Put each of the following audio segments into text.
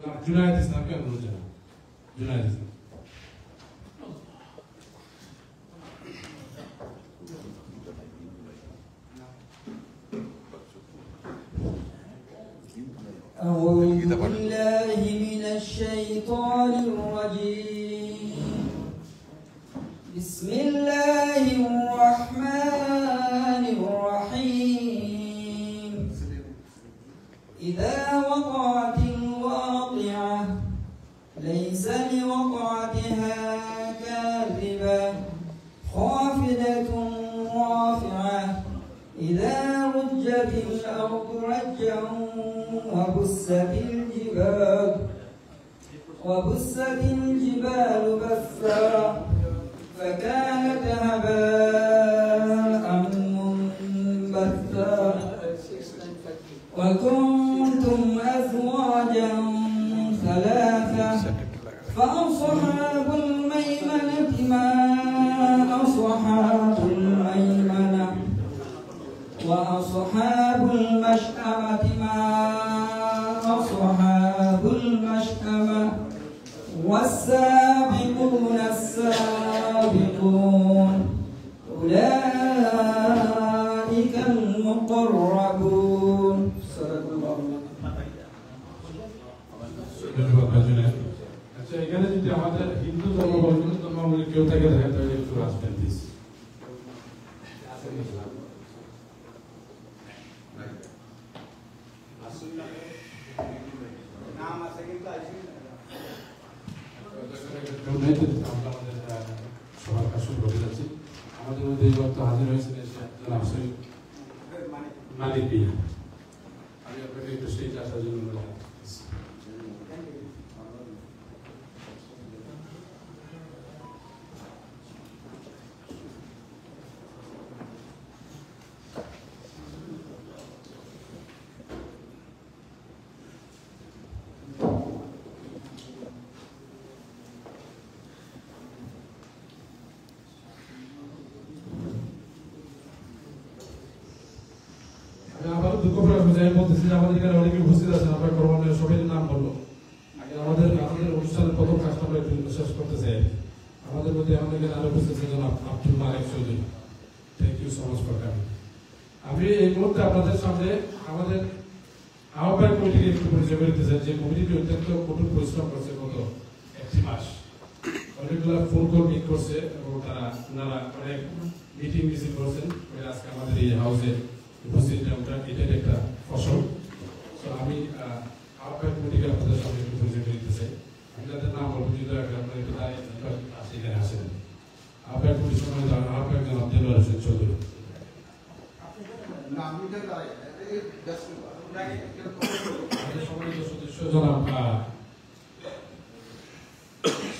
जुनायद इस्लामকে অনুরোধ জানাই जुनायद इस्लाम أعوذ بالله من الشيطان الرجيم بسم الله الرحمن الرحيم إذا وقعت الواقعة ليس لوقعتها كاذبة خافضة رافعة إذا رجت الأرض رجا وبست الجبال بثا فكانت هباء منبثا وكنتم أزواجا ثلاثة فأصحاب الميمنة ما أصحاب الميمنة وأصحاب المشأمة ما أصحاب المشأمة والسابقون السابقون أولئك المقربون صدق الله আচ্ছা এখানে যদি আমাদের হিন্দু ধর্মাবলম্বী কেউ থাকে তাহলে একটু আসবেন প্লিজ সবার কাছে বলে যাচ্ছি আমাদের মধ্যে এই বক্তা হাজির হয়েছেন জনাব সৈয়দ মালিক বিয়া আমি আপনাকে একটু সেই আসার জন্য আমাদের এখানে অনেকে উপস্থিত আছেন আপনার করোনার সবাই নাম বললো আমাদের অনুষ্ঠানের প্রথম কাজটা আমরা একটু শেষ করতে চাই আমাদের মধ্যে আমাদের এখানে আরো উপস্থিত আছেন Abdul Malik Chowdhury thank you so much for coming আমি এই মুহূর্তে আপনাদের সামনে আমাদের আহ্বায়ক কমিটিকে একটু পরিচয় করে দিতে চাই যে কমিটিটি অত্যন্ত কঠোর পরিশ্রম করছে গত একটি মাস অনেকগুলো ফোন কল মিট করছে এবং ওনারা অনেক মিটিং মিছিল করছেন আজকে আমাদের এই হাউসে উপস্থিত এটার একটা ফসল আমি আহ্বায়ক কমিটিকে আপনাদের সামনে একটু পরিচয় করে দিতে চাই আমি যাদের নাম বলবো যদি আপনারা একটু এখানে আসেন আহ্বায়ক কমিটির সময় আহ্বায়ক জনাব দেলোয়ার হোসেন চৌধুরী সম্মানিত সদস্য জনাব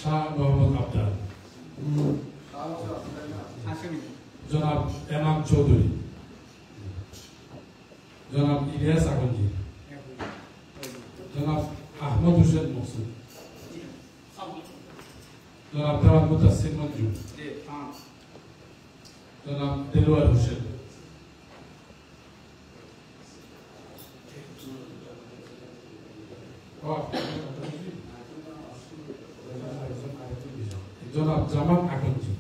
শাহ মোহাম্মদ আবদার জনাব এমাম চৌধুরী জনাব ইলিয়াস আগঞ্জি জনাব আহমদ হোসেন মকসুদ জনাব দাওয়াত মুতাসসির মঞ্জু জনাব দেলোয়ার হোসেন জনাব জামাল আগঞ্জি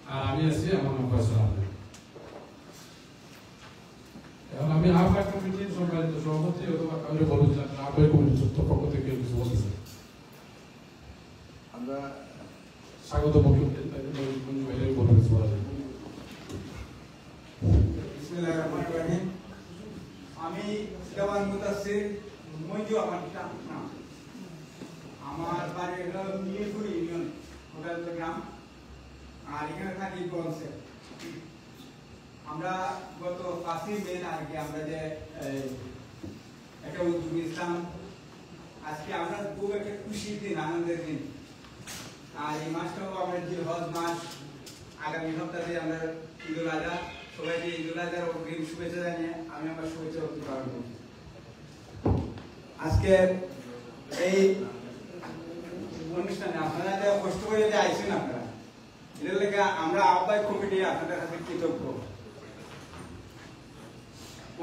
আর আমি আছি আমার নাম ফয়সাল আহমেদ এখন আমি আহ্বায়ক কমিটির সম্মানিত সভাপতি অথবা কাউকে বলুন যে আহ্বায়ক কমিটির পক্ষ থেকে কিছু বলতেছেন আমরা স্বাগত বক্তব্য বলবো কিছু বলা যায় বিসমিল্লাহির রহমানির রহিম আমি দাওয়াত মুতাসসির মঞ্জু আমার বাড়ি হলো মিরপুর ইউনিয়ন হোটেল গ্রাম আর এখানে থাকি গঞ্জে আমরা গত 5 মে আগে আমরা যে একটা উদ্যোগ নিয়েছিলাম আজকে আমরা খুব একটা খুশির দিন আনন্দের দিন আর এই মাসটাও আমরা জিলহজ মাস আগামী সপ্তাহে আমরা ঈদুল আজহা সবাইকে ঈদুল আজহার অগ্রিম শুভেচ্ছা জানিয়ে আমি আমার শুভেচ্ছা বক্তব্য পালন করছি আজকে এই অনুষ্ঠানে আপনারা যে কষ্ট করে যে আইছেন আপনারা এর লেগে আমরা আহ্বায়ক কমিটি আপনাদের কাছে কৃতজ্ঞ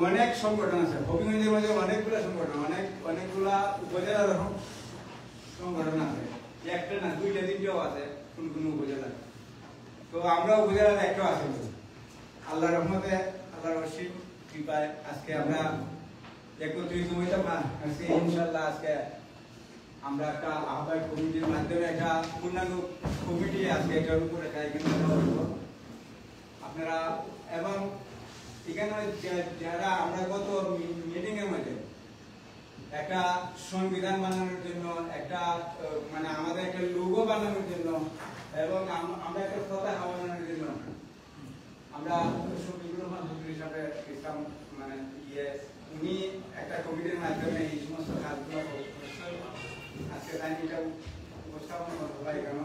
অনেক সংগঠন আছে হবিগঞ্জের মধ্যে অনেকগুলো সংগঠন অনেকগুলা উপজেলার সংগঠন আছে একটা না দুইটা তিনটাও আছে কোন কোন উপজেলায় তো আমরা উপজেলার একটা আছে আল্লাহর রহমতে আল্লাহর অসীম কৃপায় আজকে আমরা একত্রিত হইতে পারছি ইনশাআল্লাহ আজকে আমরা একটা আহ্বায়ক কমিটির মাধ্যমে একটা পূর্ণাঙ্গ কমিটি আজকে এটার উপরে আপনারা এবং এখানে যারা আমরা গত মিটিং এর মধ্যে একটা সংবিধান বানানোর জন্য একটা মানে আমাদের একটা লোগো বানানোর জন্য এবং আমরা একটা পতাকা বানানোর জন্য আমরা শফিকুর রহমান হুজুর হিসাবে ইসলাম মানে উনি একটা কমিটির মাধ্যমে এই সমস্ত কাজগুলো আজকে তাই এটা উপস্থাপন করতে পারি কেন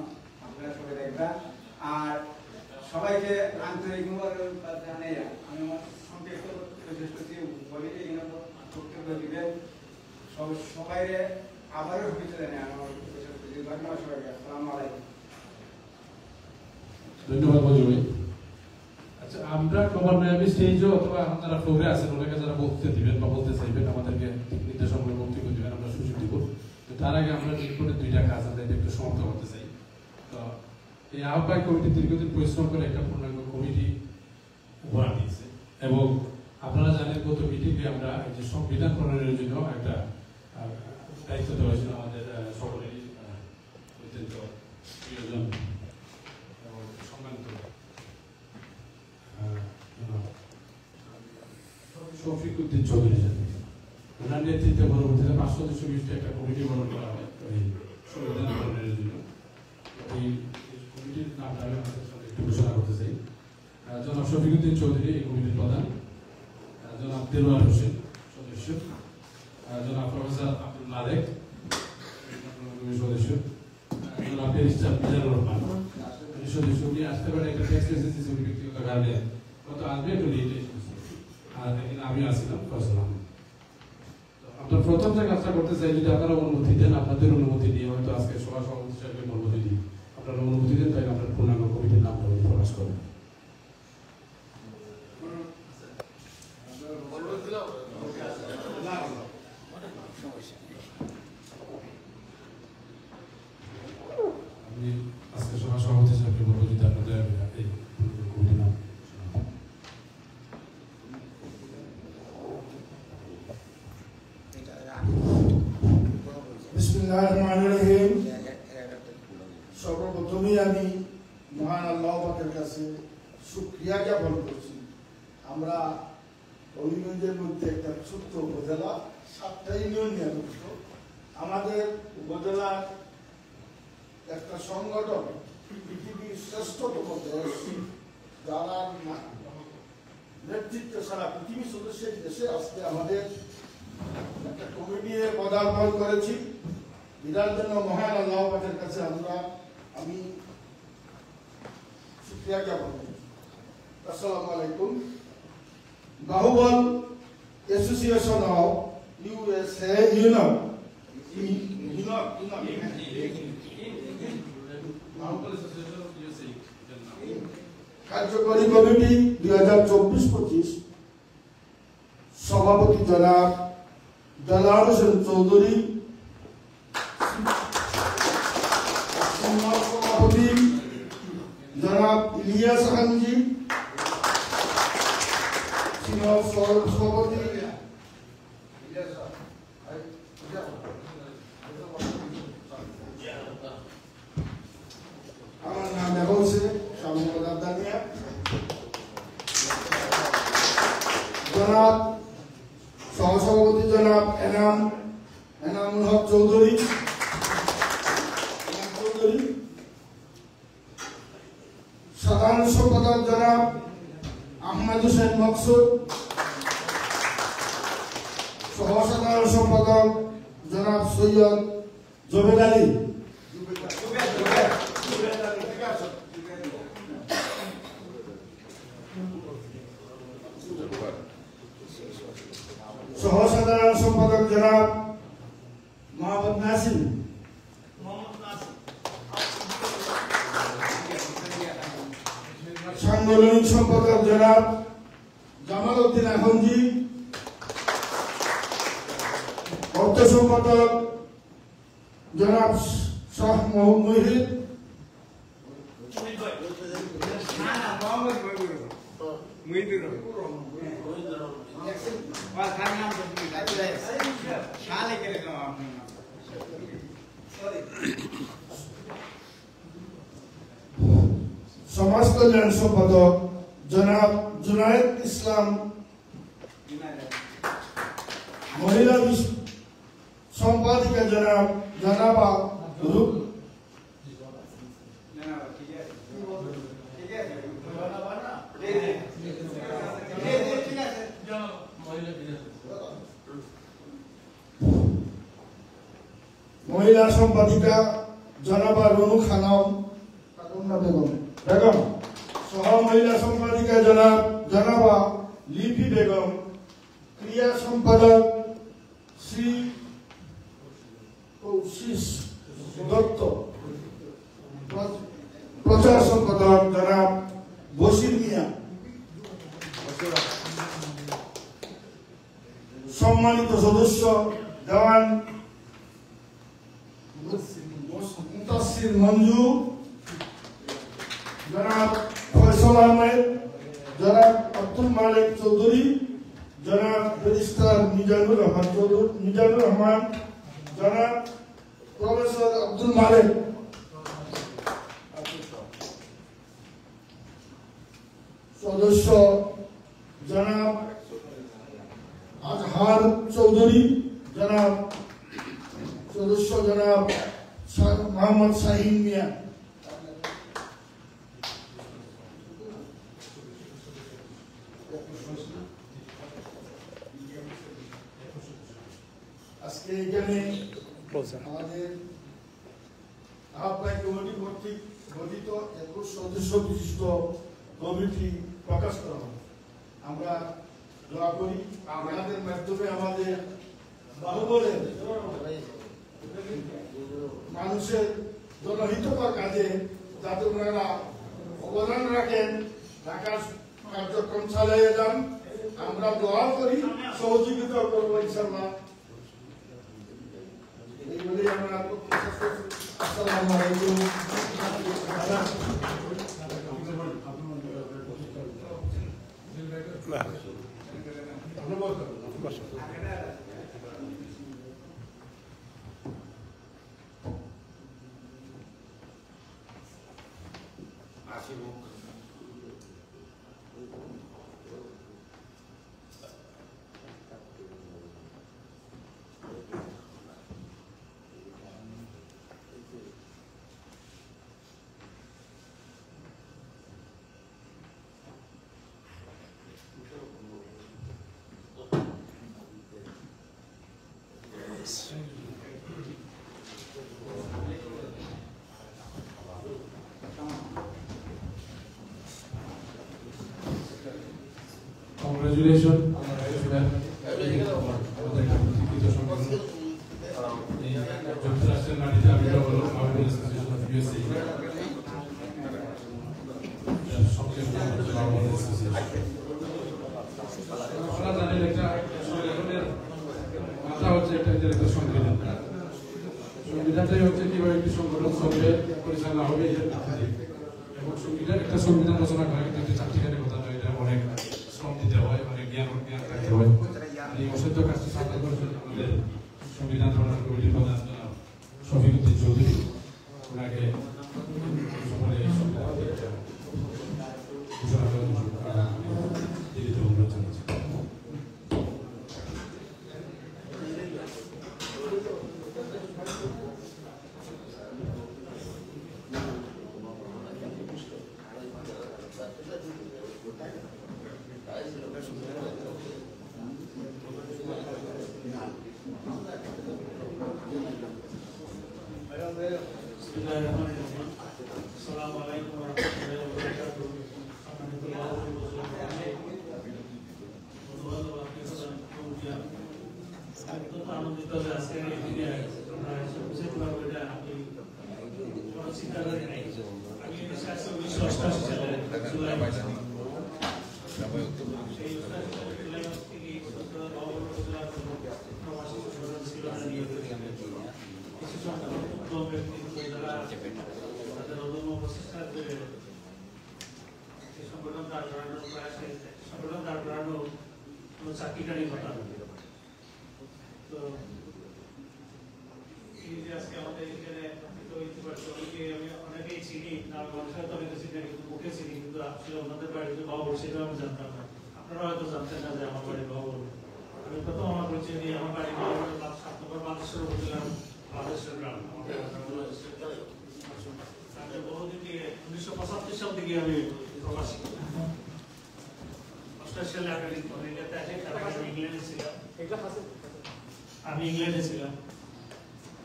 আপনারা সবাই দেখবেন আর সবাইকে আন্তরিক মুবারকবাদ জানাই আমি সংক্ষিপ্ত যথেষ্ট বলি এখানে বক্তব্য দিবেন সবাই আবারও শুভেচ্ছা জানাই আমার ধন্যবাদ সবাইকে আসসালামু আলাইকুম ধন্যবাদ মজুরি আচ্ছা আমরা ক্রমান্বয়ে স্টেজে অথবা আপনারা ফ্লোরে আছেন ওনাকে যারা বলতে দিবেন বা বলতে চাইবেন আমাদেরকে নির্দেশনামূলক বক্তব্য দিবেন আমরা সুযোগ দিব তো তার আগে আমরা রিপোর্টে দুইটা কাজ আমরা একটু সমাপ্ত করতে চাই তো এই আহ্বায়ক কমিটি দীর্ঘদিন পরিশ্রম করে একটা পূর্ণাঙ্গ কমিটি উপহার দিয়েছে এবং আপনারা জানেন গত মিটিংয়ে আমরা যে সংবিধান প্রণয়নের জন্য একটা দায়িত্ব দেওয়া হয়েছিল আমাদের সকলেরই অত্যন্ত প্রিয়জন এবং সম্মানিত শফিকুদ্দিন চৌধুরী ওনার নেতৃত্বে পরবর্তীতে 5 সদস্য বিশিষ্ট একটা কমিটি গঠন করা হয় এই সংবিধান প্রণয়নের জন্য এই কমিটির নামটা আমি আপনাদের সাথে একটু ঘোষণা করতে চাই জনাব শফিকুদ্দিন চৌধুরী এই কমিটির প্রধান জনাব দেলোয়ার হোসেন সদস্য জনাব প্রফেসর আব্দুল মালেক সদস্য জনাব ব্যারিস্টার মিজানুর রহমান সদস্য উনি আসতে পারে একটা টেক্সট এসেছে উনি ব্যক্তিগত কারণে কত আসবে একটু লেট আর এখানে আমি আসছিলাম ফসলাম আপনার প্রথম যে কাজটা করতে চাই যদি আপনারা অনুমতি দেন আপনাদের অনুমতি নিয়ে হয়তো আজকে সভা সভাপতি সাহেবের অনুমতি দিই আপনারা অনুমতি দেন তাই আপনার পূর্ণাঙ্গ কমিটির নামটা প্রকাশ করেন আমি আজকে সভা সভাপতি সাহেবকে বলবো যদি আপনাদের এই কমিটির নাম বিসমিল্লাহিররহমানিররহিম সর্বপ্রথমেই আমি মহান আল্লাহ পাকের কাছে শুকরিয়া জ্ঞাপন করছি আমরা হবিগঞ্জের মধ্যে একটা ছোট্ট উপজেলা 7টা ইউনিয়ন নিয়ে গঠিত আমাদের উপজেলার একটা সংগঠন পৃথিবীর শ্রেষ্ঠতম দেশ যারা নেতৃত্ব ছাড়া পৃথিবীর সদস্যের দেশে আসতে আমাদের একটা কমিটি পদার্পণ করেছি এটার জন্য মহান আল্লাহ পাকের কাছে আমি শুকরিয়া জ্ঞাপন করি আসসালামু আলাইকুম বাহুবল অ্যাসোসিয়েশন অফ ইউএসএ ইউনিয়ন কার্যকরী কমিটি 2024-25 সভাপতি জনাব দেলোয়ার হোসেন চৌধুরী সভাপতি জনাব ইলিয়াস খানজি সভাপতি আমার নাম এখন সে স্বামী দানিয়া জনাব সহসভাপতি জনাব এনামুল হক চৌধুরী সাধারণ সম্পাদক জনাব আহমেদ হোসেন মকসুদ সহ সাধারণ সম্পাদক জনাব সৈয়দ জবেদ আলী সহ সাধারণ সম্পাদক জনাব মোহাম্মদ নাসিম সাংগঠনিক সম্পাদক জনাব জামাল উদ্দিন আহমজি অর্থ সম্পাদক জনাব শাহ মুহিত, সমাজ কল্যাণ সম্পাদক জনাব জুনায়েদ ইসলাম, মহিলা সম্পাদিকা জনাবা রূপ মহিলা সম্পাদিকা জনাবা রনু খানম বেগম, সহ মহিলা সম্পাদিকা জনাবা লিপি বেগম, ক্রিয়া সম্পাদক শ্রী কৌশিস দত্ত, প্রচার সম্পাদক জনাব বশির মিয়া, সম্মানিত সদস্য দেওয়ান মুতাসির মঞ্জু, জনাব ফয়সল আহমেদ, জনাব আব্দুল মালিক চৌধুরী, জনাব ব্যারিস্টার মিজানুর রহমান, জনাব প্রফেসর আব্দুল মালিক, সদস্য জনাব আজহার চৌধুরী, সদস্য জনাব মোহাম্মদ শাহিন মিয়া। আজকে এখানে আমাদের আহ্বায়ক কমিটি কর্তৃক গঠিত 21 সদস্য বিশিষ্ট কমিটি প্রকাশ করা হয়। আমরা দোয়া করি আমাদের মাধ্যমে আমাদের বাহুবলের মানুষের জনহিতকর কাজে যাতে ওনারা অবদান রাখেন, ঢাকার কার্যক্রম চালিয়ে যান। আমরা দোয়া করি, সহযোগিতা করবো ইনশাআল্লাহ। এইগুলি আমরা আসসালামু আলাইকুম। Congratulations. যুক্তরাষ্ট্রের মাটিতে আবির্ভাব হলো মার্বেল অ্যাসোসিয়েশন অফ ইউএসএ। আমরা জানি একটা সংগঠনের মাথা হচ্ছে একটা সংবিধান। সংবিধানটাই হচ্ছে কিভাবে একটি সংগঠন চলবে, পরিচালনা হবে এবং সংবিধান একটা সংবিধান রচনা করা কিন্তু চারটিখানি কথা নয়, এটা অনেক শ্রম দিতে হয়, অনেক জ্ঞান রাখতে হয়। এই অসাধ্য কাজটি সাধন করেছেন আমাদের সংবিধান প্রণয়ন কমিটির প্রধান শফিকুদ্দিন চৌধুরী। ওনাকে সকলে ঘোষণা করার দিদিত অনুরোধ জানাচ্ছি। সংখ্যক উদ্যম ব্যক্তিত্ব যারা তাদের অদম্য প্রচেষ্টার জোরে এই সংগঠন দাঁড় করানোর প্রয়াসে সংগঠন দাঁড় করানো কোনো চাকরিকারী ঘটনা। তো এই যে আজকে আমাদের এখানে আমি অনেকেই চিনি, নাম মানুষের তো অনেকে চিনি, কিন্তু মুখে চিনি, কিন্তু আসলে ওনাদের বাড়িতে বাবুর সেটাও আমি জানতাম না। আপনারা হয়তো জানতেন না যে আমার বাড়ি বাবুর। আমি প্রথম আমার পরিচয় দিয়ে আমার বাড়ি বাবুর 7 নম্বর বালেশ্বর উপজেলার বালেশ্বর গ্রাম। বহুদিন থেকে 1975 সাল থেকে আমি প্রবাসী। 88 সালে আমেরিকাতে আসি, তারপর আমি ইংল্যান্ডে ছিলাম।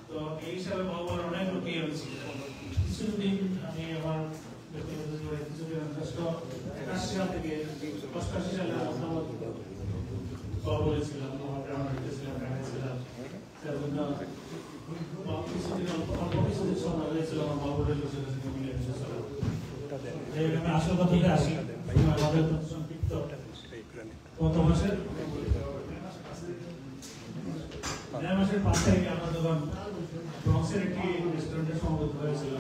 তো এই হিসাবে বাবুর অনেক লোকই আমি ছিলাম। কিছুদিন আমি আমার ব্যক্তিগত জীবনে কিছুদিন 81 সাল থেকে 88 সালে মতামত বাবুরে ছিলাম, আমার গ্রামে ছিলাম, ছিলাম। তার জন্য কিছুদিন অল্প কিছুদিন সময় হয়েছিল আমার বাবুরের লোকের সঙ্গে মিলে এসেছিলাম। আমি আসল কথাতে আসি, আমাদের সংক্ষিপ্ত গত মাসের 5 তারিখে আমরা যখন ব্রঙ্কসের একটি রেস্টুরেন্টে সমবেত হয়েছিল,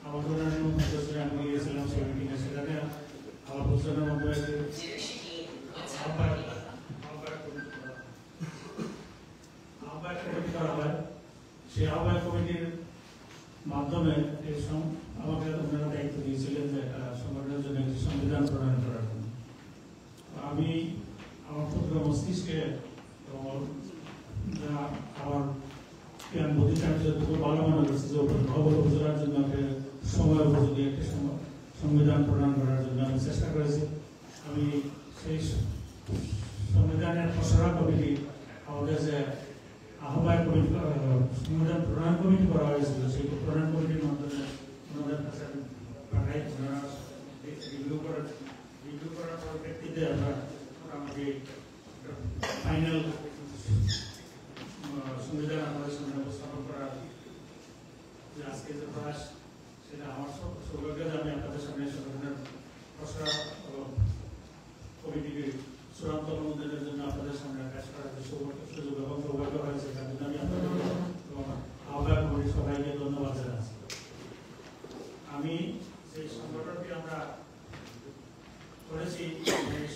আমার ধরনের মধ্যে আমি গিয়েছিলাম সেই মিটিংয়ে। সেখানে আমার প্রশ্নের মধ্যে আহ্বায়ক কমিটি করা হয়। সেই আহ্বায়ক কমিটির মাধ্যমে আমাকে ওনারা দায়িত্ব দিয়েছিলেন যে একটা সংগঠনের জন্য একটি সংবিধান প্রণয়ন করার জন্য। আমি আমার ক্ষুদ্র মস্তিষ্কে আমার জ্ঞান বুদ্ধিটা যতটুকু ভালো মনে করছি যে উপজেলার জন্য সময় উপযোগী একটি সংবিধান প্রণয়ন করার জন্য আমি চেষ্টা করেছি। আমি সেই সংবিধানের খসড়া কমিটি, আমাদের যে আহ্বায়ক কমিটি, সংবিধান প্রণয়ন কমিটি করা হয়েছিল, সেই প্রণয়ন কমিটির মাধ্যমে ওনাদের কাছে পাঠাই। ওনারা রিভিউ করার পরিপ্রেক্ষিতে আমরা মোটামুটি ফাইনাল সংবিধান আমাদের সামনে উপস্থাপন করার যে আজকে যে প্রয়াস, সেটা আমার সৌভাগ্য যে আমি আপনাদের সামনে সংগঠনের খসড়া কমিটিকে চূড়ান্ত অনুমোদনের জন্য আপনাদের সামনে পেশ করার সুযোগ এবং সৌভাগ্য হয়েছে। তার জন্য আমি আপনাদের আহ্বায়ক কমিটির সবাইকে ধন্যবাদ জানাচ্ছি। আমি সেই সংগঠনটি আমরা করেছি, এই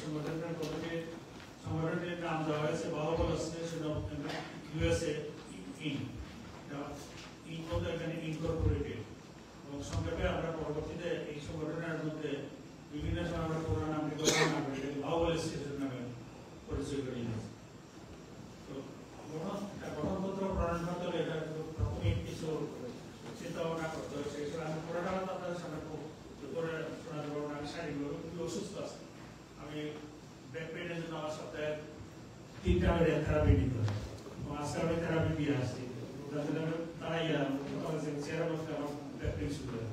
সংগঠনটির নাম দেওয়া হয়েছে বাহুবল অ্যাসোসিয়েশন অফ USA ইনকর্পোরেটেড, এবং সংক্ষেপে আমরা পরবর্তীতে এই সংগঠনের মধ্যে বিভিন্ন সময় আমরা পুরো নামটি বাহুবল অ্যাসোসিয়েশন নামে পরিচয় করি। তো গঠনপত্র প্রণয়ন করতে হলে এটা প্রাথমিক কিছু চিন্তা ভাবনা করতে হবে। সেই সময় আমি পুরোটা আপনাদের সামনে খুব করে শোনাতে পারবো না। আমি শারীরিকভাবে খুবই অসুস্থ আছি। আমি ব্যাক পেইনের জন্য আমার সপ্তাহে 3টা থেরাপি নিতে হয়। আজকে আমি থেরাপি দিয়ে আসছি, তারাই চেয়ারে বসে আমার ব্যাক পেইন শুরু হয়।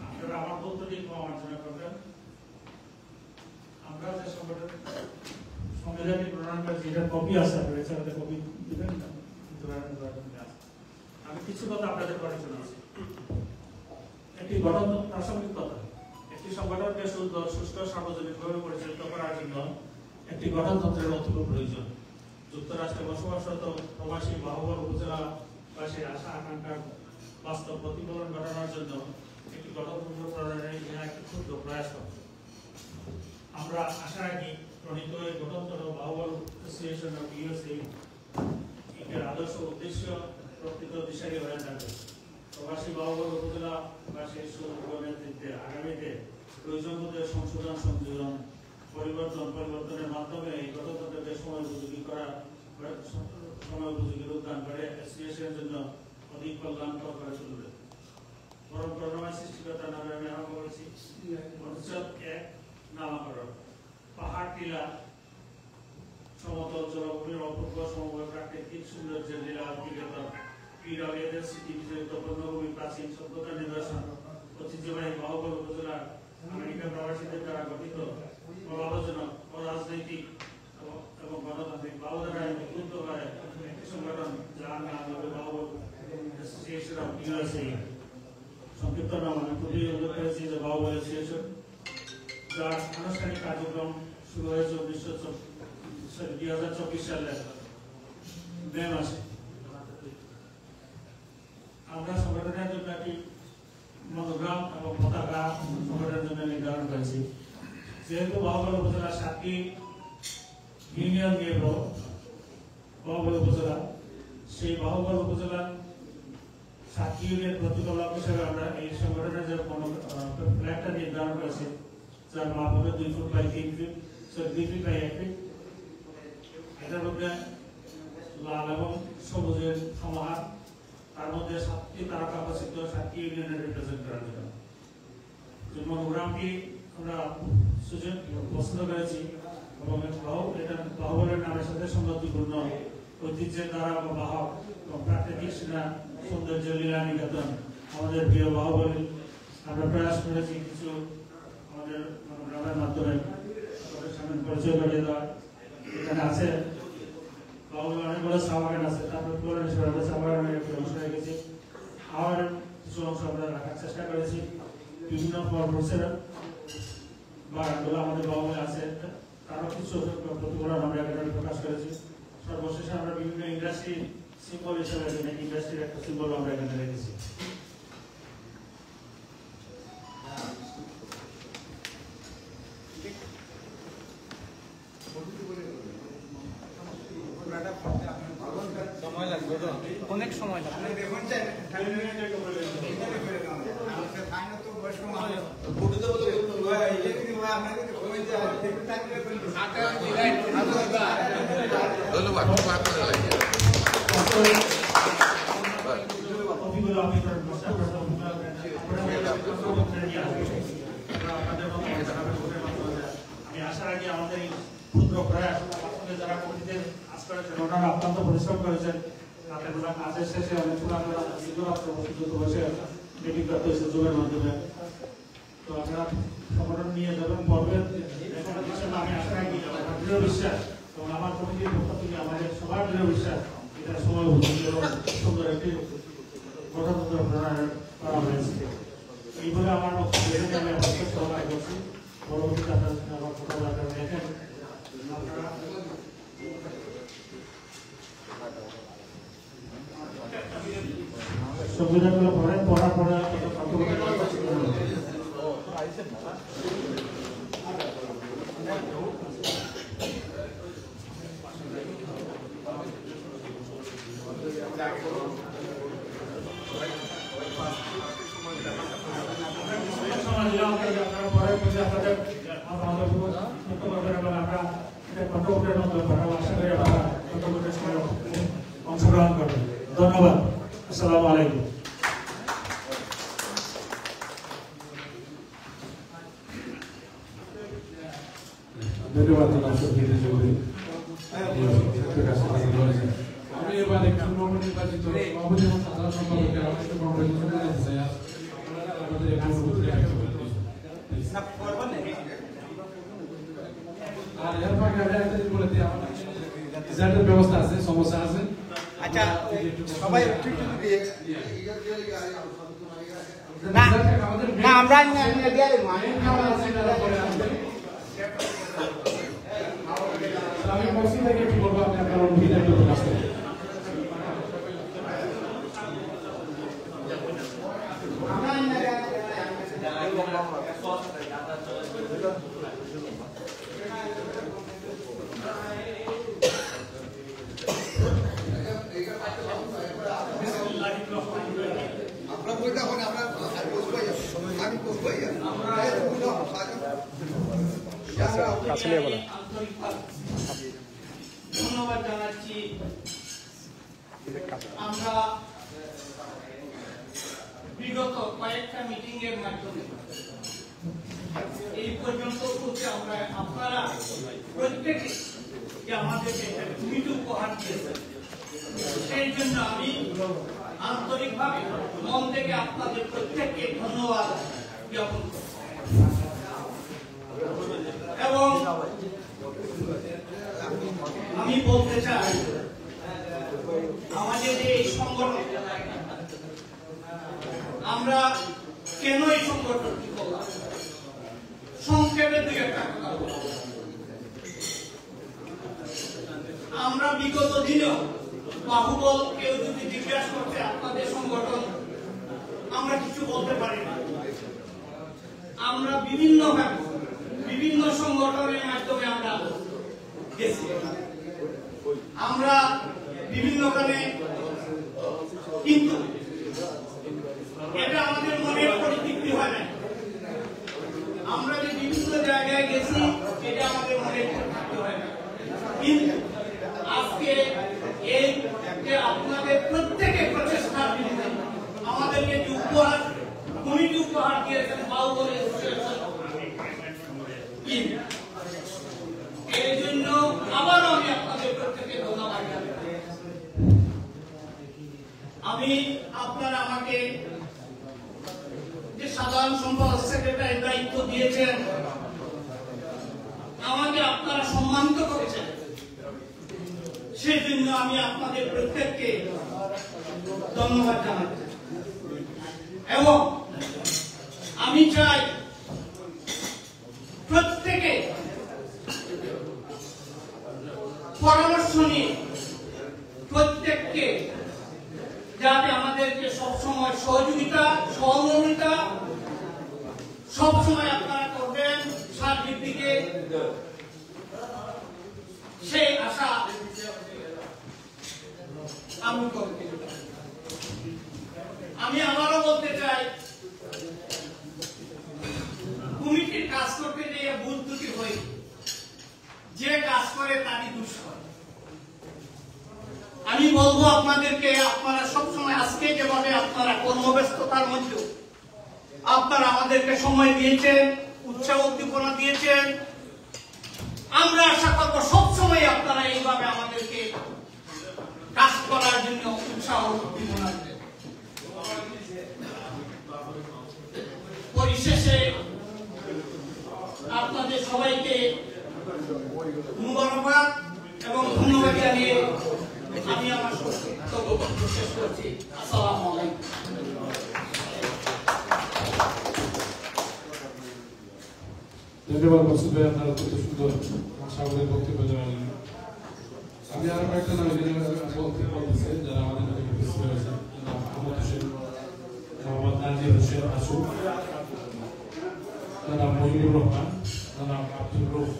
আপনারা আমার বক্তব্য আমার জন্য করবেন। আমরা যে সংবিধানটি প্রণয়ন করেছি, এটার কপি আছে, আপনার এছাড়া কপি দিবেন না? আমি কিছু কথা আপনাদের পরে শোনাচ্ছি। একটি গঠন প্রাসঙ্গিক কথা, একটি সংগঠনকে সুস্থ সার্বজনীনভাবে পরিচালিত করার জন্য একটি গঠনতন্ত্রের অত্যন্ত প্রয়োজন। যুক্তরাষ্ট্রে বসবাসরত প্রবাসী বাহুবল উপজেলাবাসীর আশা আকাঙ্ক্ষার বাস্তব প্রতিফলন ঘটানোর জন্য একটি গঠনতন্ত্র প্রণয়নের ইহা একটি ক্ষুদ্র প্রয়াস। আমরা আশা রাখি প্রণীত এই গঠনতন্ত্র বাহুবল অ্যাসোসিয়েশন অফ USA এর আদর্শ উদ্দেশ্য প্রকৃত দিশারি হয়ে থাকবে। প্রবাসী বাহুবল উপজেলাবাসীর নেতৃত্বে আগামীতে প্রয়োজন মতো সংশোধন পরিবর্তনের মাধ্যমে এই গঠনতন্ত্রকে সময় উপযোগী রূপদান করে অ্যাসোসিয়েশনের জন্য অধিক কল্যাণকর করে তুলবে। পরম করুণাময় সৃষ্টিকর্তার নামে আমি আরম্ভ করেছি। অনুচ্ছেদ 1 নামকরণ। পাহাড় টিলা সমতল জলভূমির অপূর্ব সমবায় প্রাকৃতিক সৌন্দর্যের লীলা ক্রীড়াবিদের স্মৃতি বিজড়িত পূর্ণভূমি প্রাচীন সভ্যতার নিদর্শন ঐতিহ্যবাহী বাহুবল উপজেলার আমেরিকা প্রবাসীদের দ্বারা গঠিত প্রভাবজনক অরাজনৈতিক এবং গণতান্ত্রিক ভাবধারায় উদ্বুদ্ধ করে একটি সংগঠন যার নাম হবে বাহুবল অ্যাসোসিয়েশন অফ USA। সংক্ষিপ্ত নাম আমি খুবই উল্লেখ করেছি যে বাহুবল অ্যাসোসিয়েশন, যার আনুষ্ঠানিক কার্যক্রম শুরু হয়েছে 2024 সালের মে মাসে। যেহেতু বাহুবল উপজেলা 7টি ইউনিয়ন নিয়ে বাহুবল উপজেলা, সেই বাহুবল উপজেলার 7টি ইউনিয়ন প্রতিপালক হিসেবে আমরা এই সংগঠনের যে ফ্ল্যাগটা নির্ধারণ করেছি, যার মাপ হবে 2 foot by 3 feet, 2 feet by 1 feet. এটার মধ্যে লাল এবং সবুজের সমাহার, তার মধ্যে 7টি তারকা খচিত 7টি ইউনিয়নের রিপ্রেজেন্ট করার জন্য যে মনোগ্রামটি আমরা সুযোগ পছন্দ করেছি এবং এটা বাহুবলের নামের সাথে সংগতিপূর্ণ ঐতিহ্যের দ্বারা বাহক এবং প্রাকৃতিক সৌন্দর্য লীলা নিকেতন আমাদের প্রিয় বাহুবল। আমরা প্রয়াস করেছি কিছু আমাদের মনোগ্রামের মাধ্যমে সামনে পরিচয় করিয়ে দেওয়ার। এখানে আছে বাহুবল অনেকগুলো চা বাগান আছে, তারপরে পুরনো হিসেবে আমরা চা বাগানের একটি অংশ রেখেছি, আর কিছু অংশ আমরা রাখার চেষ্টা করেছি। বিভিন্ন ফলফ্রুটসের বাগানগুলো আমাদের বাহুবলে আছে, তারও কিছু প্রতিফলন আমরা এখানে প্রকাশ করেছি। সর্বশেষে আমরা বিভিন্ন ইন্ডাস্ট্রি সিম্বল হিসেবে ইন্ডাস্ট্রির একটা সিম্বল আমরা এখানে রেখেছি। সময় লাগবে তো, অনেক সময় লাগবে। দেখুন চাই আমি আসার আগে আমাদের এই ক্ষুদ্র প্রয়াস যারা কমিটিতে কাজ করেছেন ওনারা অত্যন্ত পরিশ্রম করেছেন। রাতের বেলা কাজের শেষে অনেক বসে মিটিং করতে হয়েছে জুমের মাধ্যমে। তো আপনারা সংগঠন নিয়ে যাবেন পর্বের আমি আশা রাখি আমার দৃঢ় বিশ্বাস এবং আমার কমিটির পক্ষ থেকে আমাদের সবার দৃঢ় বিশ্বাস এটা সময় সুন্দর একটি গঠনতন্ত্র প্রণয়ন করা হয়েছে। এইভাবে আমার বক্তব্য আমি আপনাদের সহকার করছি। পরবর্তীতে আপনার আমার কথা বলার দেখেন আপনারা সংবিধানগুলো পড়ার পরে অংশগ্রহণ করবেন। ধন্যবাদ। আসসালামু আলাইকুম। ধন্যবাদ আমি এবার একটু নবনির্বাচিত সভাপতি এবং সাধারণ সম্পাদককে আমাদের কংগ্রেচুলেশন জানাতে চাই। আমাদের আর এর ফাঁকে আমি একটা জিনিস বলে দিই, আমাদের রিজাল্টের ব্যবস্থা আছে, সমস্যা আছে। আচ্ছা সবাই একটু দিয়ে না না আমরা আমি মসজিদ থেকে কি বলবো আপনি আপনার অভিজ্ঞতা প্রকাশ করেন। ধন্যবাদ জানাচ্ছি। আমরা বিগত কয়েকটা মিটিং এর মাধ্যমে এই পর্যন্ত আমরা আপনারা প্রত্যেকে যে আমাদেরকে ভূমিকা উপহার দিয়েছেন, সেই জন্য আমি আন্তরিকভাবে মন থেকে আপনাদের প্রত্যেককে ধন্যবাদ জ্ঞাপন করি। এবং আমি বলতে চাই আমাদের এই সংগঠন, আমরা কেন এই সংগঠনটি করলাম, সংক্ষেপে দুই একটা কথা বলব। আমরা বিগত দিনেও বাহুবল কেউ যদি জিজ্ঞাসা করতে আপনাদের সংগঠন, আমরা কিছু বলতে পারি না। আমরা বিভিন্ন বিভিন্ন সংগঠনের মাধ্যমে আমরা গেছি, আমরা বিভিন্নখানে, কিন্তু এটা আমাদের মনের পরিতৃপ্তি হয় না। আমরা যে বিভিন্ন জায়গায় গেছি এটা আমাদের মনের পরিতৃপ্তি হয় না, কিন্তু আজকে এই যে আপনাদের প্রত্যেকের প্রচেষ্টার বিরুদ্ধে আমাদেরকে যে উপহার কমিটি উপহার দিয়েছেন বাউল এই জন্য আবারও আমি আপনাদের প্রত্যেককে ধন্যবাদ জানাই। আমি আপনারা আমাকে যে সাধারণ সম্পাদক সেক্রেটারি দায়িত্ব দিয়েছেন, আমাকে আপনারা সম্মানিত করেছেন, সেই জন্য আমি আপনাদের প্রত্যেককে ধন্যবাদ জানাচ্ছি। এবং আমি চাই প্রত্যেকে পরামর্শ নিয়ে প্রত্যেককে যাতে আমাদেরকে সবসময় সহযোগিতা সহমর্মিতা সবসময় আপনারা করবেন সার্বিক দিকে, সেই আশা আমি করতে। আমি আবারও বলতে চাই, কমিটির কাজ করতে গিয়ে ভুল ত্রুটি হয়, যে কাজ করে তারই দোষ হয়। আমি বলবো আপনাদেরকে, আপনারা সবসময় আজকে যেভাবে আপনারা কর্মব্যস্ততার মধ্যে আপনারা আমাদেরকে সময় দিয়েছেন, উৎসাহ উদ্দীপনা দিয়েছেন, আমরা আশা করবো সবসময় আপনারা এইভাবে আমাদেরকে কাজ করার জন্য উৎসাহ উদ্দীপনা দেবেন। পরিশেষে আপনাদের সবাইকে মুবারকবাদ এবং ধন্যবাদ জানিয়ে আমি আমার বক্তব্য শেষ করছি। আসসালামু আলাইকুম। ধন্যবাদ মাসুদ ভাই, আপনারা কত সুন্দর সাগরের বক্তব্য জানালেন। আমি আরো কয়েকটা নাম বলতেছি যারা আমাদের মধ্যে উপস্থিত হয়েছেন। আহমদ হোসেন, মোহাম্মদ নাজির হোসেন আসু, জনাব মহিবুর রহমান, জনাব আব্দুল রুফ,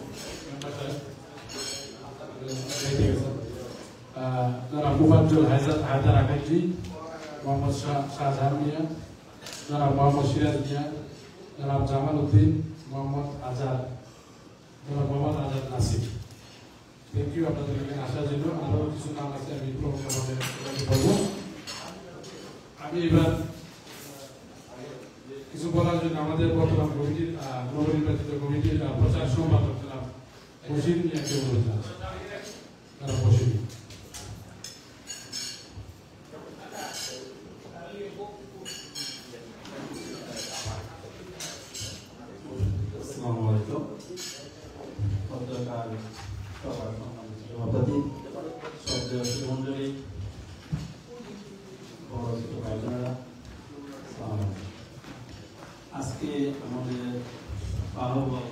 জনাব মুফাজ্জল হায়দার আকাশি, মোহাম্মদ শাহজাহান মিয়া, জনাব মোহাম্মদ সিরাজ মিয়া, জনাব জামাল উদ্দিন, মোহাম্মদ আজাদ, জনাব মোহাম্মদ আজাদ নাসির। থ্যাংক ইউ আপনাদের এখানে আসার জন্য। আরো কিছু নাম আছে, আমি বলবো। আমি এবার কিছু বলার জন্য আমাদের বর্তমান কমিটির নবনির্বাচিত কমিটির প্রচার সম্পাদক জনাব বশির মিয়াকে অনুরোধ জানাচ্ছি। তারা বশির। আসসালামু আলাইকুম। পত্রিকার সভাপতি, সদস্য মন্ডলী, আজকে আমাদের বাহবল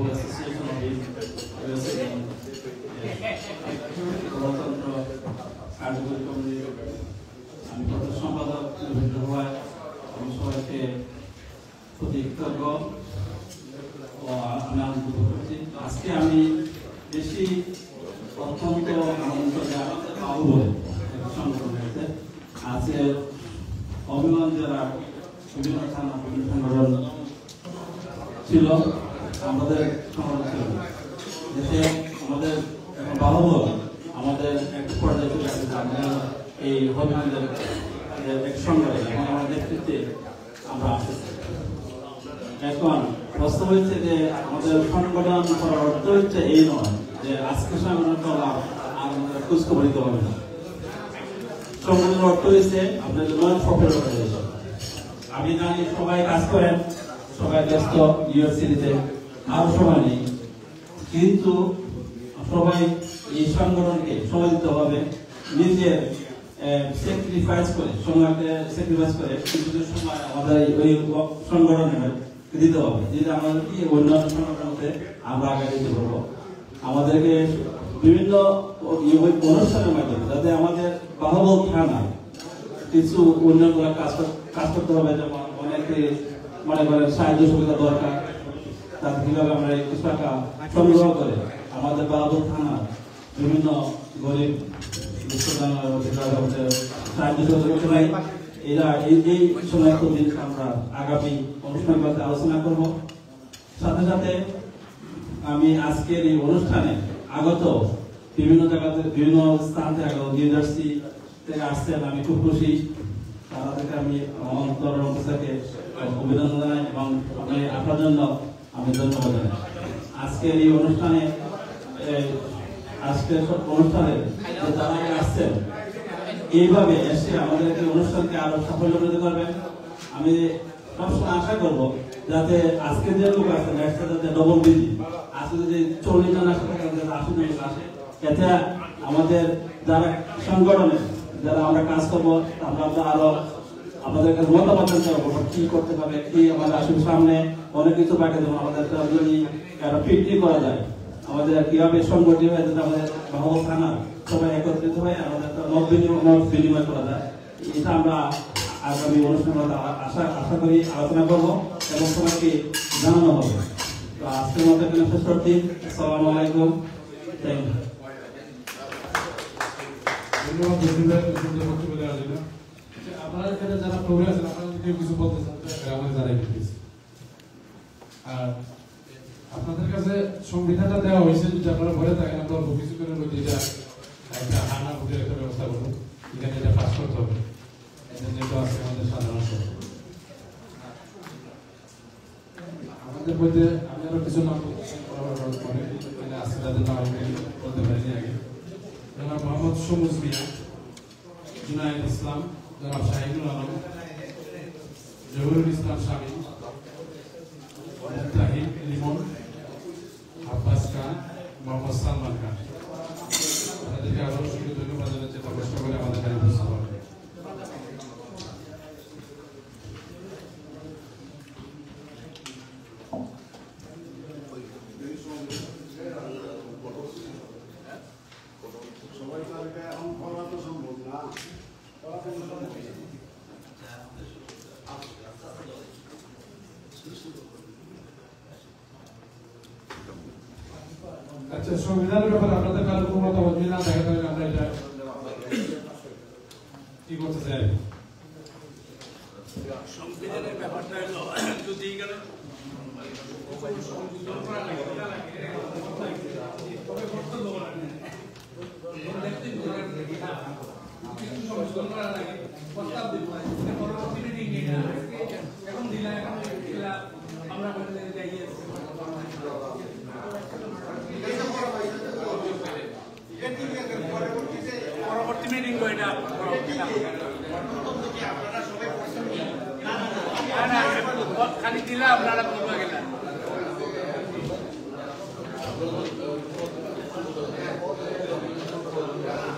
অ্যাসোসিয়েশন অফ গণতন্ত্র কার্যকরী কমিটির আমি প্রধান সম্পাদক বিভিন্ন হওয়ায় আমি সবাইকে প্রতি কৃতজ্ঞ ও আমি আনন্দ করছি। আজকে আমি বেশি অত্যন্ত আনন্দ বলে সংগঠন হয়েছে। আজকে অভিমান জেলার বিভিন্ন থানা বিভিন্ন সংগঠন ছিল, আমাদের সংগঠন ছিল, যাতে আমাদের এখন বাহুবল আমাদের একটা পর্যায়ে চলে আসছে। এই অভিমানদের এক সংগঠন এবং আমার নেতৃত্বে আমরা আসতেছি। এখন প্রশ্ন হচ্ছে যে আমাদের সংগঠন করার অর্থ হচ্ছে এই নয় যে আজকে সংগঠন করলাম আর আমাদের খোঁজখবর দিতে হবে না। সংগঠনের অর্থ হচ্ছে আপনাদের নয় সফল হয়ে যাবে। আমি জানি সবাই কাজ করেন, সবাই ব্যস্ত, ইউনিভার্সিটিতে আরো সময় নেই, কিন্তু সবাই এই সংগঠনকে সময় দিতে হবে। নিজের স্যাক্রিফাইস করে, সময়কে স্যাক্রিফাইস করে কিছু সময় আমাদের ওই সংগঠনের দিতে হবে। যদি আমাদের কি অন্যান্য সংগঠনকে আমরা আগে দিতে পারবো, আমাদেরকে বিভিন্ন অনুষ্ঠানের মাধ্যমে যাতে আমাদের বাহুবল থানা কিছু উন্নয়নমূলক কাজ করতে হবে, যেমন অনেকে মনে করেন সাহায্য সুবিধা দরকার, তার কিভাবে আমরা কিছু টাকা সংগ্রহ করে আমাদের বাহাদুর থানা বিভিন্ন গরিব সাহায্য করতে পারি। এরা এই সমস্ত জিনিস আমরা আগামী অনুষ্ঠানগুলোতে আলোচনা করব। সাথে সাথে আমি আজকের এই অনুষ্ঠানে আগত বিভিন্ন জায়গাতে বিভিন্ন স্থান থেকে আগত নিউ জার্সি থেকে আসছেন, আমি খুব খুশি। তাদেরকে আমি অন্তর থেকে অভিনন্দন জানাই এবং আপনি আপনার জন্য আমি ধন্যবাদ জানাই। আজকের এই অনুষ্ঠানে যারা আসছেন এইভাবে এসে আমাদেরকে অনুষ্ঠানকে আরো সাফল্যমণ্ডিত করবেন। আমি সবসময় আশা করব যাতে আজকে যে লোক আছেন যাতে ডবল বৃদ্ধি, আজকে যদি 40 জন আসে 80 জন আসে, এতে আমাদের যারা সংগঠনে যারা আমরা কাজ করবো আমরা আরো আমাদের কাছে মতামত জানতে পারবো কি করতে পারবে, কি আমাদের আসলে সামনে অনেক কিছু বাকি দেবো। আমাদের যদি একটা পিকনিক করা যায়, আমাদের কিভাবে সংগঠিত হয়ে যাতে আমাদের বাহাদুর থানা সবাই একত্রিত হয়ে আমাদের মত বিনিময় করা যায়, এটা আমরা আগামী অনুষ্ঠানগুলোতে আশা করি আলোচনা করবো এবং সবাইকে জানানো হবে। তো আজকের মতো এখানে শেষ করছি। আসসালামু আলাইকুম, থ্যাংক ইউ। ধন্যবাদ সুন্দর বক্তব্য দেওয়ার জন্য। আপনারা এখানে যারা প্রবীণ আছেন, আপনারা যদি কেউ কিছু বলতে চান আমাদের জানাই প্লিজ। আর আপনাদের কাছে সংবিধানটা দেওয়া হয়েছে, যদি আপনারা বলে থাকেন আমরা অল্প কিছুক্ষণের মধ্যে এটা একটা হানা ভোটের একটা ব্যবস্থা করবো, এখানে এটা পাস করতে হবে। এটা যেহেতু আছে আমাদের সাধারণ সভা, আমাদের মধ্যে আমি আরো কিছু নাম এখানে আছে তাদের নাম আমি বলতে পারিনি আগে। জনাব মোহাম্মদ শমুজ মিয়া, জুনায়েদ ইসলাম, জনাব শাহিনুল আলম, জহুরুল ইসলাম স্বামী, মুত্তাহিদ লিমন, আব্বাস খান, মোহাম্মদ সালমান খান। তাদেরকে আরো অসংখ্য ধন্যবাদ জানাচ্ছি, কষ্ট করে আমাদের এখানে উপস্থিত হওয়ার। আচ্ছা, সংবিধানের ব্যাপারে আপনাদের কারো কোনো মতামত না থাকে তাহলে আমরা এটা কি করতে চাই? সংবিধানের ব্যাপারটা হলো যদি এখানে পরবর্তী মিটিং এটা খালি দিলে আপনারা করবে গেলে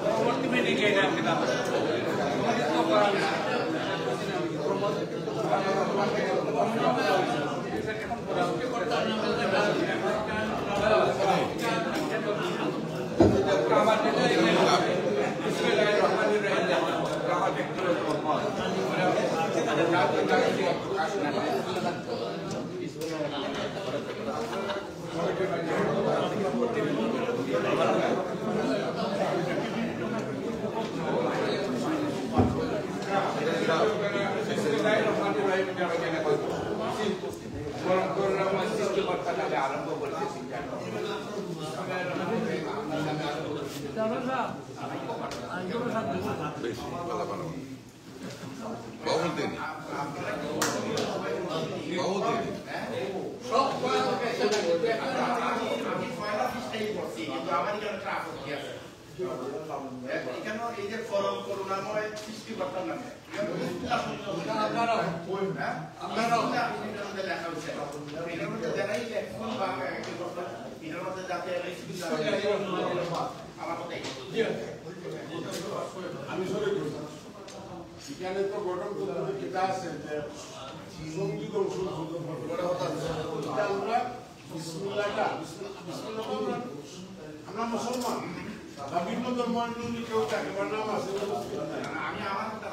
পরবর্তী মিটিং এটা আরম্ভ করতেছি এই যে ফরম করুণাময় সৃষ্টিকর্তার নামে লেখা হয়েছে এটার মধ্যে যারাই লেখুন বা এটার মধ্যে যাতে আমার কথাই আমি সরে এখানে তো গঠন পদ্ধতি যেটা আছে যে সংযুক্ত আমরা মুসলমান বা ভিন্ন ধর্ম কেউ থাকে নাম আছে আমি আমার কথা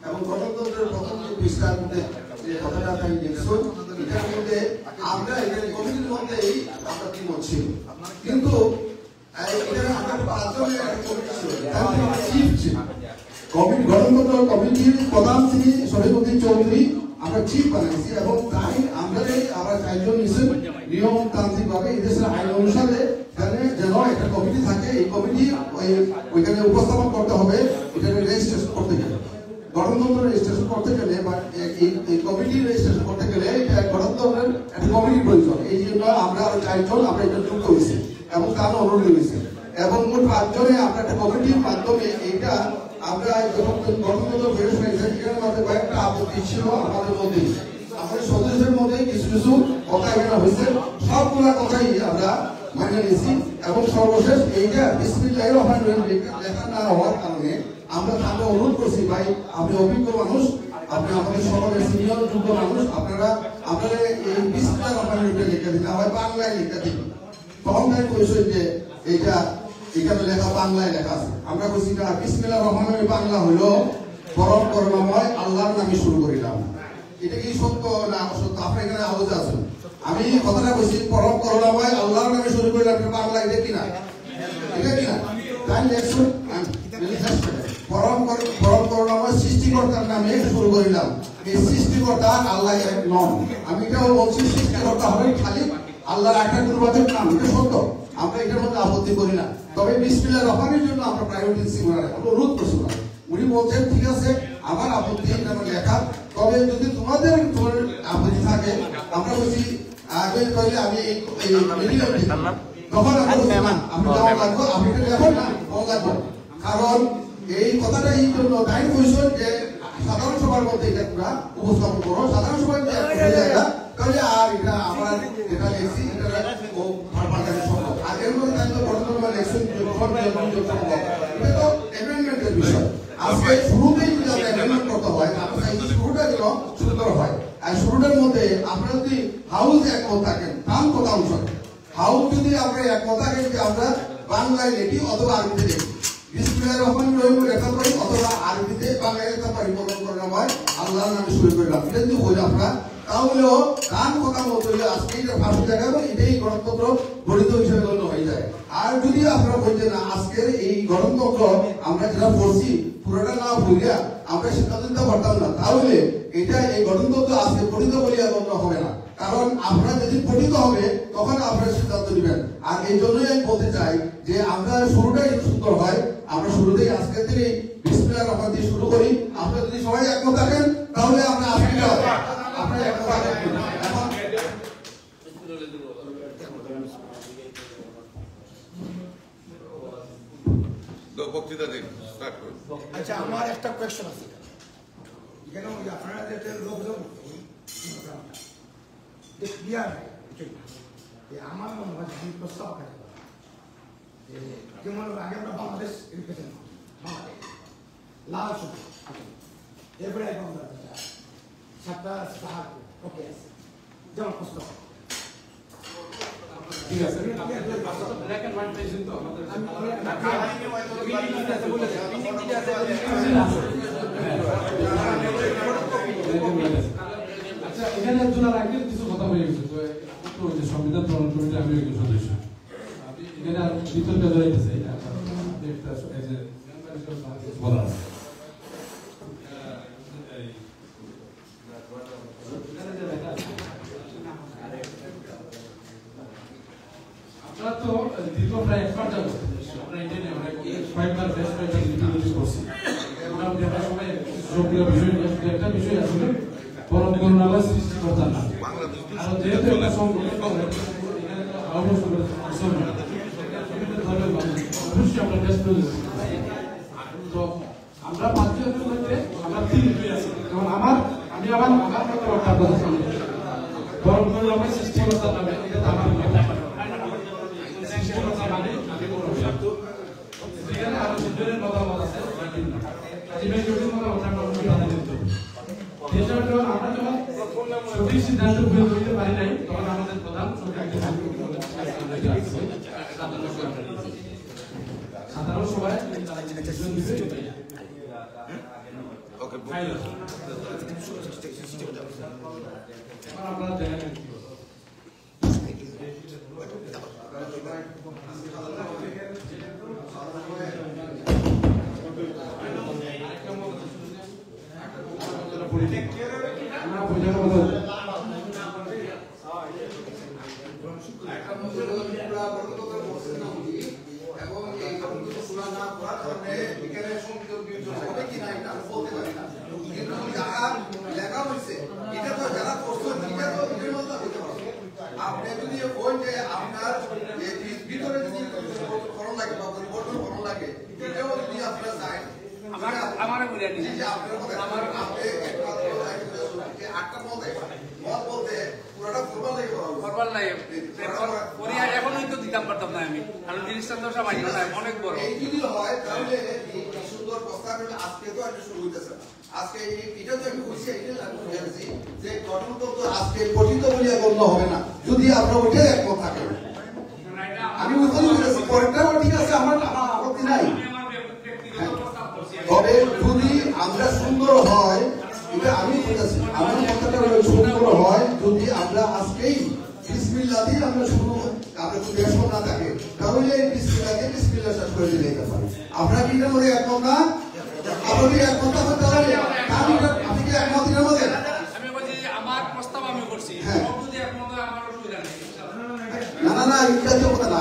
এবং গণতন্ত্রের প্রথম যে পৃষ্ঠার মধ্যে যে কথাটা আমি দেখছো এটার মধ্যে আমরা এখানে কমিটির মধ্যেই আমরা কি ছিল, কিন্তু এখানে আমরা 5 জনের একটা কমিটি ছিল, চিফ ছিল কমিটি, গণতন্ত্র কমিটির প্রধান তিনি শরীফুদ্দিন চৌধুরী, আমরা চিফ বানাইছি এবং তাই আমরা আবার 4 জন নিছেন নিয়মতান্ত্রিক ভাবে এদেশের আইন অনুসারে যেন একটা কমিটি থাকে। এই কমিটি ওইখানে উপস্থাপন করতে হবে, এখানে রেজিস্ট্রেশন করতে গেলে, গণতন্ত্র রেজিস্ট্রেশন করতে গেলে বা এই কমিটি রেজিস্ট্রেশন করতে গেলে গণতন্ত্রের একটা কমিটির প্রয়োজন। এই জন্য আমরা 4 জন আমরা এটা যুক্ত হয়েছি এবং তার অনুরোধ হয়েছে এবং মোট 5 জনে আমরা একটা কমিটির মাধ্যমে এইটা আমরা গণতন্ত্র বেরোস হয়েছে। এখানে মধ্যে কয়েকটা আপত্তি ছিল আমাদের মধ্যে, আমাদের সদস্যদের মধ্যে কিছু কিছু কথা এখানে হয়েছে, সবগুলা কথাই আমরা মানে নিয়েছি এবং সর্বশেষ এইটা বিসমিল্লাহির রহমানির রহিম লেখা না হওয়ার কারণে আমরা তাকে অনুরোধ করছি, ভাই আপনি অভিজ্ঞ মানুষ, আপনি আমাদের সকলের সিনিয়র যুক্ত মানুষ, আপনারা আপনারা এই বিসমিল্লাহির রহমানির রহিম লিখে দিন, হয় বাংলায় লিখে দিন। তখন তাই কইছে যে এইটা এখানে লেখা বাংলায় লেখা আছে, আমরা কইছি না বিসমিল্লাহির রহমানির রহিম বাংলা হলো পরম করুণাময় আল্লাহর নামে শুরু করিলাম। এটা কি সত্য না অসত্য? আপনি এখানে আলোচনা আছেন, আমি কথাটা কইছি পরম করুণাময় আল্লাহর নামে শুরু করিলাম, বাংলা এটা কিনা, এটা কিনা তাই লেখুন পরম করুণাময় সৃষ্টিকর্তার নামে শুরু করিলাম। এই সৃষ্টিকর্তা আল্লাহ এক নন, আমি এটাও বলছি সৃষ্টিকর্তা হবে খালি আল্লাহর একটা গুণবাচক নাম, এটা সত্য, আমরা এটার মধ্যে আপত্তি করি না। তবে বিসমিল্লাহির রহমানির জন্য আমরা প্রায়োরিটি দিচ্ছি, অনুরোধ করছি। উনি বলছেন ঠিক আছে আমার আপত্তি এটা লেখা, তবে যদি তোমাদের আপত্তি থাকে আমরা বলছি আগে কইলে আমি এই তখন আমি যাওয়া লাগবো, আপনি লেখুন না লাগবো, কারণ এই কথাটা এই জন্য তাই কইছেন যে সাধারণ সভার মধ্যে এটা তোমরা উপস্থাপন করো, সাধারণ সভায় জায়গা তাহলে আর এটা আমার এটা লেখছি এটা আর এর মধ্যে তাই তো গণতন্ত্র ইলেকশন এটা তো অ্যামেন্ডমেন্টের বিষয়। আজকে শুরুতেই যদি আমরা অ্যামেন্ডমেন্ট করতে হয় তাহলে শুরুটা যেন সুন্দর হয়, আর শুরুটার মধ্যে আপনারা যদি হাউস একমত থাকেন তার কথা অনুসারে, হাউস যদি আমরা একমত থাকেন যে আমরা বাংলায় লিখি অথবা আরবিতে লিখি, বিসমিল্লাহির রহমানির রহিম লেখা করি অথবা আরবিতে বাংলায় লেখা পারি, পরম করুণাময় আল্লাহর নামে শুরু করলাম, এটা যদি হই আমরা তাহলেও গান কথা মতো আজকে এটা ফাঁসি জায়গা এবং এটাই গণতন্ত্র গঠিত হিসেবে গণ্য হয়ে যায়। আর যদি আপনারা বলছেন না আজকের এই গণতন্ত্র আমরা যেটা পড়ছি পুরোটা না ভুলিয়া আমরা সিদ্ধান্ত নিতে পারতাম না, তাহলে এটা এই গণতন্ত্র আজকে পঠিত বলিয়া গণ্য হবে না, কারণ আপনারা যেদিন পঠিত হবে তখন আপনারা সিদ্ধান্ত নেবেন। আর এই জন্যই আমি বলতে চাই যে আমরা শুরুটাই সুন্দর হয়, আমরা শুরুতেই আজকে থেকে বিসমিল্লাহির রহমান দিয়ে শুরু করি, আপনারা যদি সবাই একমত থাকেন তাহলে আমরা আজকে আপনারা একমত থাকেন। বক্তৃতা দিন স্টার্ট করুন। আচ্ছা আমার একটা কোয়েশ্চন আছে, এখানে আপনারা যে লোকজন ক্লিয়ার নাই, আমার মনে হয় আমি প্রস্তাব করি যে যেমন আগে আমরা বাংলাদেশ রিপ্রেজেন্ট বাংলাদেশ লাল সবুজ, এরপরে আমরা সাতটা স্টার ওকে আছে যেমন প্রস্তাব ঠিক আছে ব্ল্যাক এন্ড হোয়াইট পেয়েছেন তো আমাদের আচ্ছা এখানে একজন আর আগে কিছু কথা হয়ে গেছে তো যে সংবিধান প্রণয়ন কমিটি আমি একজন সদস্য, এখানে আর বিতর্ক জড়াইতেছে একটা বলার আপনারা তো দীর্ঘ প্রায় 1 বার যাবো আমরা ইন্ডিয়ানে আমরা কয়েকবার বেশ কয়েকবার মিটিং করছি, আমরা সবাই সক্রিয় বিষয় একটা বিষয় আসলে পরম করুণাময় সৃষ্টিকর্তার নাম, আর যেহেতু একটা সংগঠন এখানে তো অবশ্যই আমরা বেশ তো আমরা 5 জনের মধ্যে আমরা 3 জন আছি, যেমন আমি আমার কথা সামনে পরম করুণাময় সৃষ্টিকর্তার নামে এটা আমার এখানে আরো দুজনের মতামত আছে, আমরা যখন সঠিক সিদ্ধান্ত নিতে পারি নাই তখন আমাদের প্রধান সাধারণ সবাই ওকে আপনারা দেখেন আপনি যদি ওই যে আপনার ভিতরে যদি ফরম লাগে বা পরিবর্তন ফরম লাগে এটাও যদি আপনারা চান আমার বলে দিন যে আপনার আপনি একমাত্র যে আটটা মত বলতে পুরোটা ফরমাল লাগে পরে এখনই তো দিতাম পারতাম না আমি কারণ জিনিসটা তো সবাই অনেক বড় এই যদি হয় তাহলে এই সুন্দর প্রস্তাব আজকে তো একটা শুরু হইতেছে আজকে এটা তো আমি খুশি এটা লাগু হয়েছি যে গঠনতন্ত্র আজকে গঠিত বলে গণ্য হবে না যদি আপনারা ওইটাই একমত থাকেন আমি বুঝতে পেরেছি পরেরটাও ঠিক আছে আমার আপত্তি নাই তবে যদি আমরা সুন্দর হয় এটা আমি বলতেছি আমার কথাটা হলো সুন্দর হয় যদি আমরা আজকেই বিসমিল্লাহ দিয়ে আমরা শুরু আমরা যদি বেশন না থাকে তাহলে এই বিসমিল্লাহ দিয়ে বিসমিল্লাহ শেষ করে দিলে পারি আমরা কি এর মধ্যে একমত না আপনি একমত হতে তাহলে আপনি কি একমত এর মধ্যে আমি বলছি আমার প্রস্তাব আমি করছি যদি একমত হয় আমার অসুবিধা নেই না এটা তো কথা না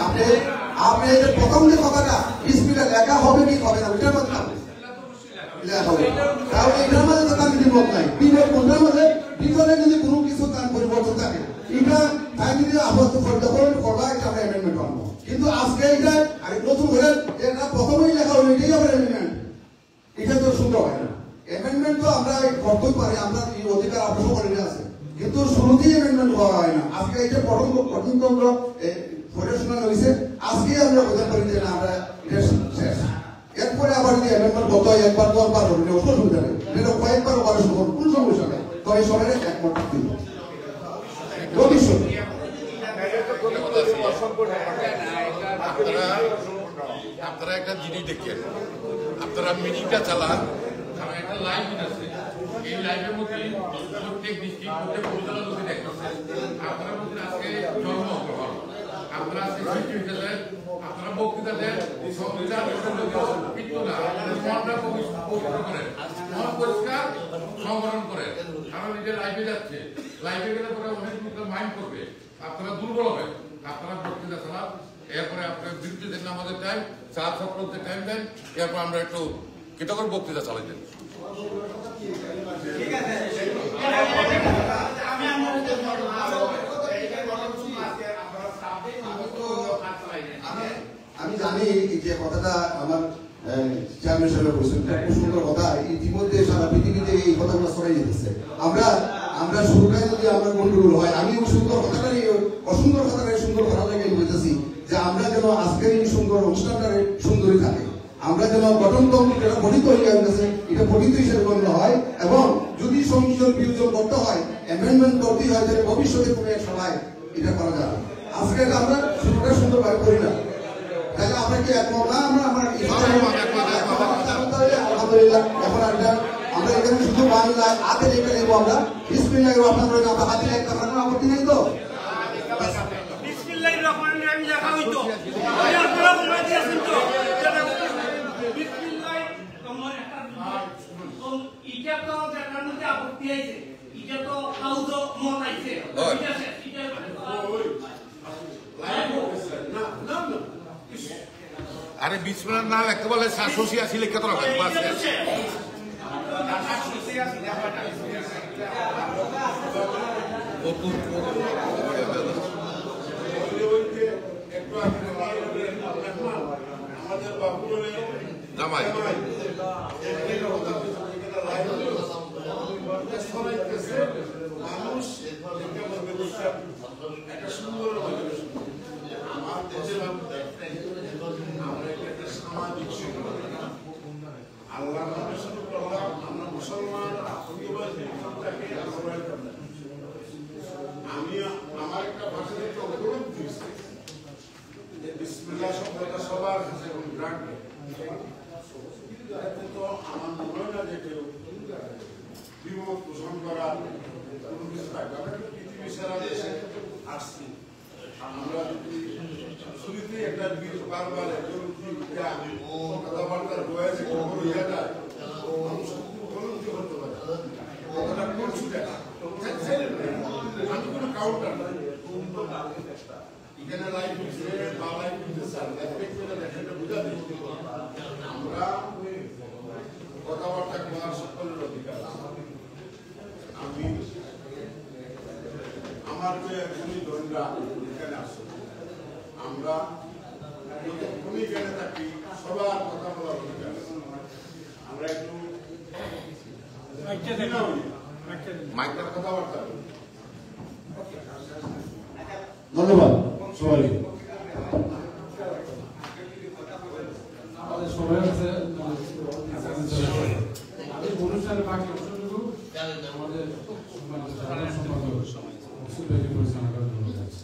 আপনি এই প্রথম যে কথাটা বিসমিল্লাহ লেখা হবে কি হবে না ওটার মধ্যে তাহলে এটার মধ্যে তো আমি দ্বিমত নাই দ্বিমত কোনটার মধ্যে ভিতরে যদি কোনো কিছু তার পরিবর্তন থাকে এটা তাই যদি আপাতত করবা এটা আমরা অ্যামেন্ডমেন্ট করবো কিন্তু আজকে এটা আর নতুন করে এটা প্রথমেই লেখা হলো এটাই আবার অ্যামেন্ডমেন্ট এটা তো সুন্দর হয় না অ্যামেন্ডমেন্ট তো আমরা করতেই পারি আমরা এই অধিকার আপনারও করে আছে কিন্তু শুরুতেই অ্যামেন্ডমেন্ট করা হয় না আজকে এটা গঠনতন্ত্র পড়াশোনা হয়েছে আজকে আমরা বোঝা করি যে না আমরা এটা শেষ এরপরে আবার যদি অ্যামেন্ডমেন্ট গত একবার 10 বার হলে অসুবিধা নেই এটা কয়েকবার অপারেশন করুন কোনো সমস্যা নেই তবে সবাই একমত থাকতে হবে আপনারা একটা জিনিস দেখেন আপনারা মিটিংটা চালান কারণ একটা লাইভ আছে এই লাইভের মধ্যে প্রত্যেক ডিস্ট্রিক্ট প্রত্যেক উপজেলা লোকে দেখতেছেন আপনার মধ্যে আজকে জন্মগ্রহণ আপনারা আজকে সৃষ্টি হয়েছেন আপনারা বক্তৃতা দেন সংবিধান কিন্তু না মনটা পবিত্র করেন মন পরিষ্কার সংগঠন করেন কারণ এটা লাইভে যাচ্ছে লাইভে গেলে পরে অনেক লোকের মাইন্ড করবে আপনারা দুর্বল হবেন আপনারা বক্তৃতা চালান এরপরে আপনার বিরুদ্ধে দেন আমাদের টাইম চার ছাত্রদের টাইম দেন এরপর আমরা একটু কৃতজ্ঞ বক্তৃতা চালাই দেন ঠিক আছে আমি জানি যে কথাটা আমার চেয়ারম্যান সাহেব বলছেন খুব সুন্দর কথা ইতিমধ্যে সারা পৃথিবীতে এই কথাগুলো ছড়াই যেতেছে আমরা শুরুটাই যদি আমরা গন্ডগোল হয় আমি সুন্দর কথাটা অসুন্দর কথাটা সুন্দর কথা লাগে বলতেছি যে আমরা যেন আজকের এই সুন্দর অনুষ্ঠানটারে সুন্দরী থাকে আমরা যেন গঠনতন্ত্র যেটা গঠিত হয়ে গেছে এটা গঠিত হিসেবে গণ্য হয় এবং যদি সংশোধন বিয়োজন করতে হয় অ্যামেন্ডমেন্ট করতে হয় তাহলে ভবিষ্যতে কোনো এক সময় এটা করা যাবে আজকে আমরা শুরুটা সুন্দরভাবে করি না তাহলে আমরা কি একমত না আমরা আলহামদুলিল্লাহ এখন আমরা এখানে শুধু বাংলা হাতে লেখা নেবো আমরা বিসমিল্লাহ রহমানির রহিম আমরা হাতে লেখা আমরা কোনো আপত্তি নেই তো বিসমিল্লাহির রহমানির রহিম লেখা হইতো আপনারা বলে দিয়েছেন তো বিসমিল্লাহ তোমার একটা এটা তো যার মধ্যে আপত্তি আছে এটা তো কাউজ মত আছে ঠিক আছে এটা আরে বিসমিল্লাহ না লিখতে বলে 786 লিখতে তো হবে বাস আমাদের বাবুরে জামাই মানুষ একটা সুন্দর আমার দেশের আমরা একটা সামাজিক আল্লাহ আমরা মুসলমান আমি আমার একটা ভাষা থেকে অনুরোধ দিয়েছি যে বিসমিল্লাহ শব্দটা সবার কাছে গ্রান্ট তো আমার মনে হয় না যে কেউ বারবার একজন কথাবার্তার বয়সে কখনো ইয়াটা মানুষ কোনো কি হতে পারে কথাটা করছি দেখা আমি কোনো কাউন্টার নাই এখানে লাইফ দিচ্ছে বা লাইফ দিচ্ছে স্যার একটা বুঝা দিচ্ছি আমরা কথাবার্তা করার সকলের অধিকার আমি আমার যে একজনই দরিদ্রা এখানে আসে আমরা যতক্ষণই এখানে থাকি সবার কথা বলার অধিকার আমরা একটু মাইকের কথাবার্তা বলি। ধন্যবাদ সবাইকে। আমাদের সবাই আছে আমি অনুষ্ঠানের বাকি অংশটুকু আমাদের সাধারণ সম্পাদক সুপ্রিয় পরিচালনা করার জন্য যাচ্ছি।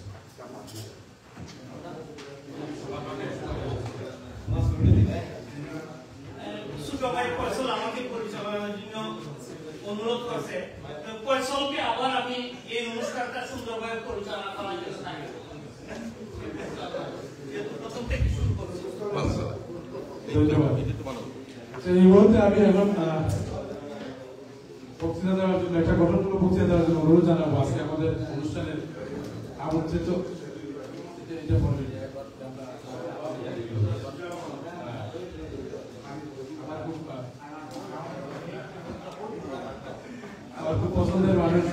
সুপ্রভাই ফয়সাল আমাকে পরিচালনার জন্য অনুরোধ করছে। ফয়সালকে আবার আমি এই অনুষ্ঠানটা সুন্দরভাবে পরিচালনা করার জন্য থাকি। প্রথম থেকে শুরু করছি। ধন্যবাদ। এই মুহূর্তে আমি এখন বক্তৃতা দেওয়ার জন্য একটা গঠনমূলক বক্তৃতা দেওয়ার জন্য অনুরোধ জানাবো। আজকে আমাদের অনুষ্ঠানের আমন্ত্রিত আমার খুব পছন্দের মানুষ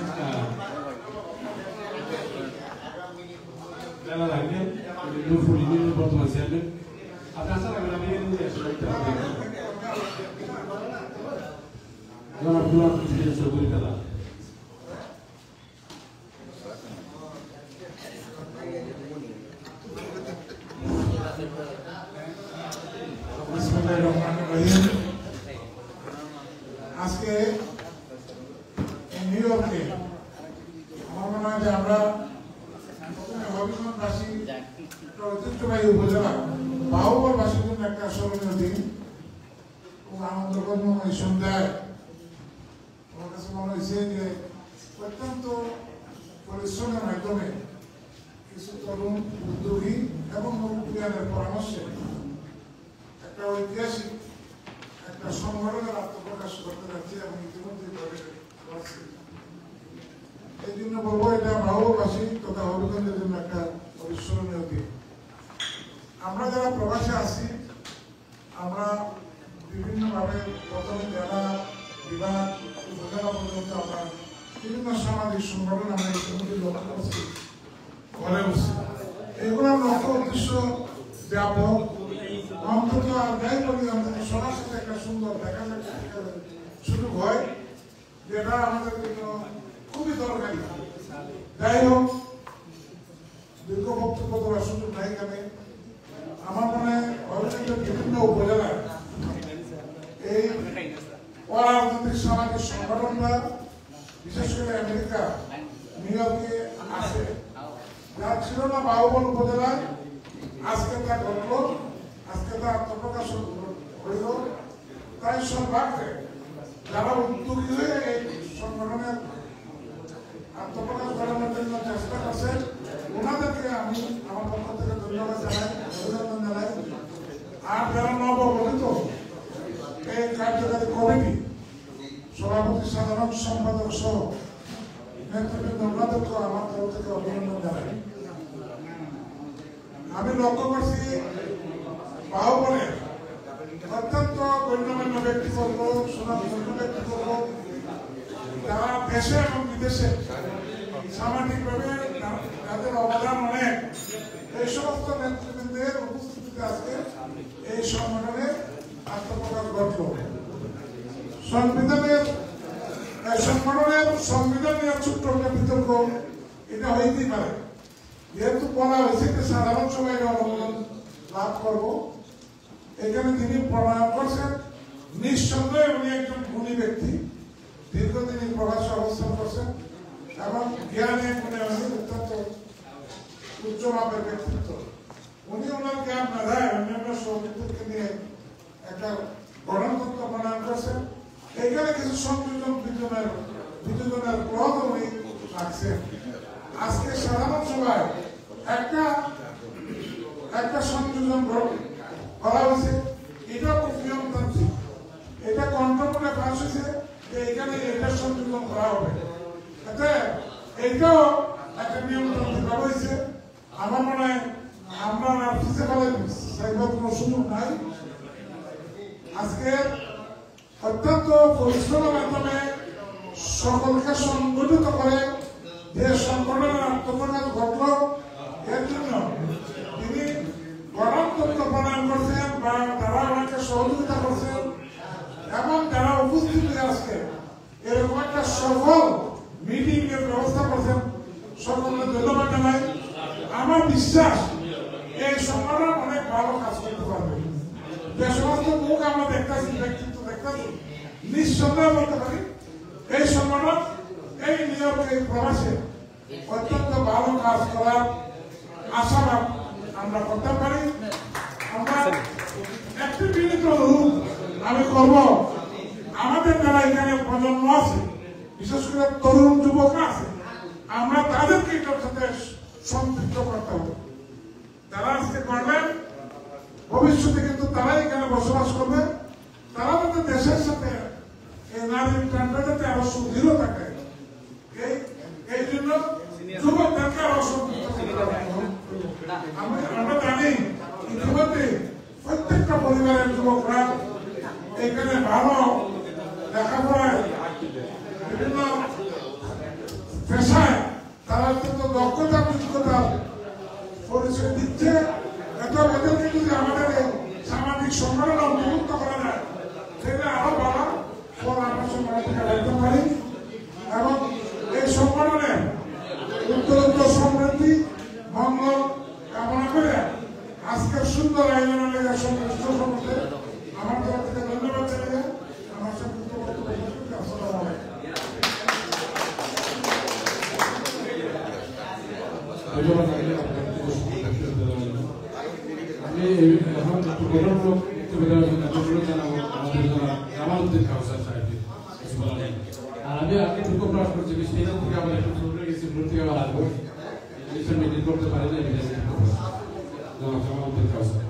মেলা লাগবে নুরফুল ইউনিয়নের বর্তমান চেয়ারম্যান। আপনি আসার আগে আমি জনাব গুলাম চৌধুরী খেলা আজকে নিউ ইয়র্কে আমার মনে হয় যে আমরা হবিগঞ্জবাসী ঐতিহ্যবাহী উপজেলা বাহুবলবাসীর জন্য একটা স্মরণীয় দিন খুব আনন্দঘন এই সন্ধ্যায় আমার কাছে মনে হয়েছে যে অত্যন্ত পরিশ্রমের মাধ্যমে কিছু তরুণ উদ্যোগী এবং মুরব্বিয়ানের পরামর্শে একটা ঐতিহাসিক একটা সংগঠনের আত্মপ্রকাশ করতে যাচ্ছে এবং ইতিমধ্যে করছে। এই জন্য বলবো এটা বাহুবলবাসী তথা হবিগঞ্জের জন্য একটা অবিস্মরণীয় দিন। আমরা যারা প্রবাসে আছি আমরা বিভিন্নভাবে প্রথমে জেলা বিভাগ উপজেলা পর্যন্ত আমরা বিভিন্ন সামাজিক সংগঠন আমরা ইতিমধ্যে লক্ষ্য করছি ঘরে বসছি। এগুলোর লক্ষ্য উদ্দেশ্য ব্যাপক অন্তত আর যাই বলি অন্তত সবার সাথে একটা সুন্দর দেখা সুযোগ হয় যেটা আমাদের জন্য খুবই দরকারি। যাই হোক দীর্ঘ বক্তব্য দেওয়ার সুযোগ নাই এখানে। আমার মনে হয় বিভিন্ন উপজেলায় এই অরাজনৈতিক সামাজিক সংগঠনরা বিশেষ করে আমেরিকা নিউ ইয়র্কে আছে যা ছিল না বাহুবল উপজেলায়, আজকে তা ঘটল, আজকে তা আত্মপ্রকাশ হইল। তাই সর্বাগ্রে যারা উদ্যোগী হয়ে এই সংগঠনের আত্মপ্রকাশ করানোর জন্য চেষ্টা করছেন ওনাদেরকে আমি আমার পক্ষ থেকে ধন্যবাদ জানাই, অভিনন্দন জানাই। আর যারা নবগঠিত এই কার্যকারী কমিটি সভাপতি সাধারণ সম্পাদক সহ নেতৃবৃন্দ ওনাদেরকে আমার তরফ থেকে অভিনন্দন জানাই। আমি লক্ষ্য করছি বাহুবলের অত্যন্ত গণ্যমান্য ব্যক্তিবর্গ সুনামধন্য ব্যক্তিবর্গ যারা দেশে এবং বিদেশে সামাজিকভাবে তাদের অবদান অনেক, এই সমস্ত নেতৃবৃন্দের উপস্থিতিতে আজকে এই সংগঠনে আত্মপ্রকাশ ঘটল। সংবিধানের সংগঠনের সংবিধান নিয়ে ছোট্ট একটা বিতর্ক এটা হইতেই পারে, যেহেতু বলা হয়েছে যে সাধারণ সবাই অনুমোদন লাভ করবো। এখানে যিনি প্রণয়ন করছেন নিঃসন্দেহে উনি একজন গুণী ব্যক্তি, দীর্ঘদিনই প্রবাসে অবস্থান করছেন এবং জ্ঞানে গুণে অত্যন্ত উচ্চ মাপের ব্যক্তিত্ব। উনি ওনার জ্ঞান মেধায় অন্যান্য সহযোগীদেরকে নিয়ে একটা গণতন্ত্র প্রণয়ন করছেন। এখানে কিছু সংযোজন বিযোজনের ক্লদ উনি রাখছেন। আজকে সাধারণ সভায় একটা একটা সংযোজন করা হয়েছে, এটা খুব নিয়মতান্ত্রিক, এটা কন্ট্রোলে পাস হয়েছে যে এখানে এটা সংযোজন করা হবে, এইটাও একটা নিয়মতান্ত্রিক হয়েছে। আমার মনে হয় আমরা সাইবার কোনো সুযোগ নাই। আজকে অত্যন্ত পরিশ্রমের মাধ্যমে সকলকে সংগঠিত করে যে সংগঠনের আত্মপ্রকাশ ঘটল, এর জন্য তিনি গণতন্ত্র প্রদান করছেন বা তারা ওনাকে সহযোগিতা করছেন এবং যারা উপস্থিত হয়ে আজকে এরকম একটা সফল মিটিং এর ব্যবস্থা করছেন, সকলকে ধন্যবাদ জানাই। আমার বিশ্বাস এই সংগঠন অনেক ভালো কাজ করতে পারবে। যে সমস্ত মুখ আমরা দেখতেছি, ব্যক্তিত্ব দেখতেছি, নিঃসন্দেহ বলতে পারি এই সংগঠন এই নিয়োগ এই প্রবাসে অত্যন্ত ভালো কাজ করার আশাবাদ আমরা করতে পারি। আমরা একটি বিনীত অনুরোধ আমি করব, আমাদের যারা এখানে প্রজন্ম আছে, বিশেষ করে তরুণ যুবকরা আছে, আমরা তাদেরকে এটার সাথে সম্পৃক্ত করতে হবে। যারা আজকে করবেন ভবিষ্যতে কিন্তু তারাই এখানে বসবাস করবে, তারা যাতে দেশের সাথে এই নারীর টানটা যাতে আরো সুদৃঢ় থাকে, এই জন্য যুবকদেরকে আরো সম্পৃক্ত করতে হবে। আমরা জানি ইতিমধ্যে প্রত্যেকটা পরিবারের যুবকরা এখানে ভালো লেখাপড়ায় বিভিন্ন পেশায় তারা অত্যন্ত দক্ষতা যোগ্যতা পরিচয় দিচ্ছে। এদেরকে যদি আমাদের সামাজিক সংগঠন অন্তর্ভুক্ত করা যায়, সেটা আরো ভালো ফল আমরা সংগঠন থেকে রাখতে পারি এবং এই সংগঠনের উত্তরোত্তর সমৃদ্ধি মঙ্গল কামনা করে আজকের সুন্দর আয়োজনের লেগে সংশ্লিষ্ট সম্বন্ধে আমার তরফ থেকে ধন্যবাদ জানিয়ে আমার সংক্ষিপ্ত বক্তব্য আসসালামু আলাইকুম। আমি এখন একটু গঠনমূলক বক্তব্য দেওয়ার জন্য অনুরোধ জানাবো আমাদের জামালউদ্দিন কাউসার সাহেবকে কিছু বলা নেই। আর আমি আগে দুঃখ প্রকাশ করছি, স্টেজ থেকে আবার একটু শুরু হয়ে গেছি, ভোর থেকে আবার আসবো, ইলেকশন মিটিং করতে পারি না, জামালউদ্দিন কাউসার।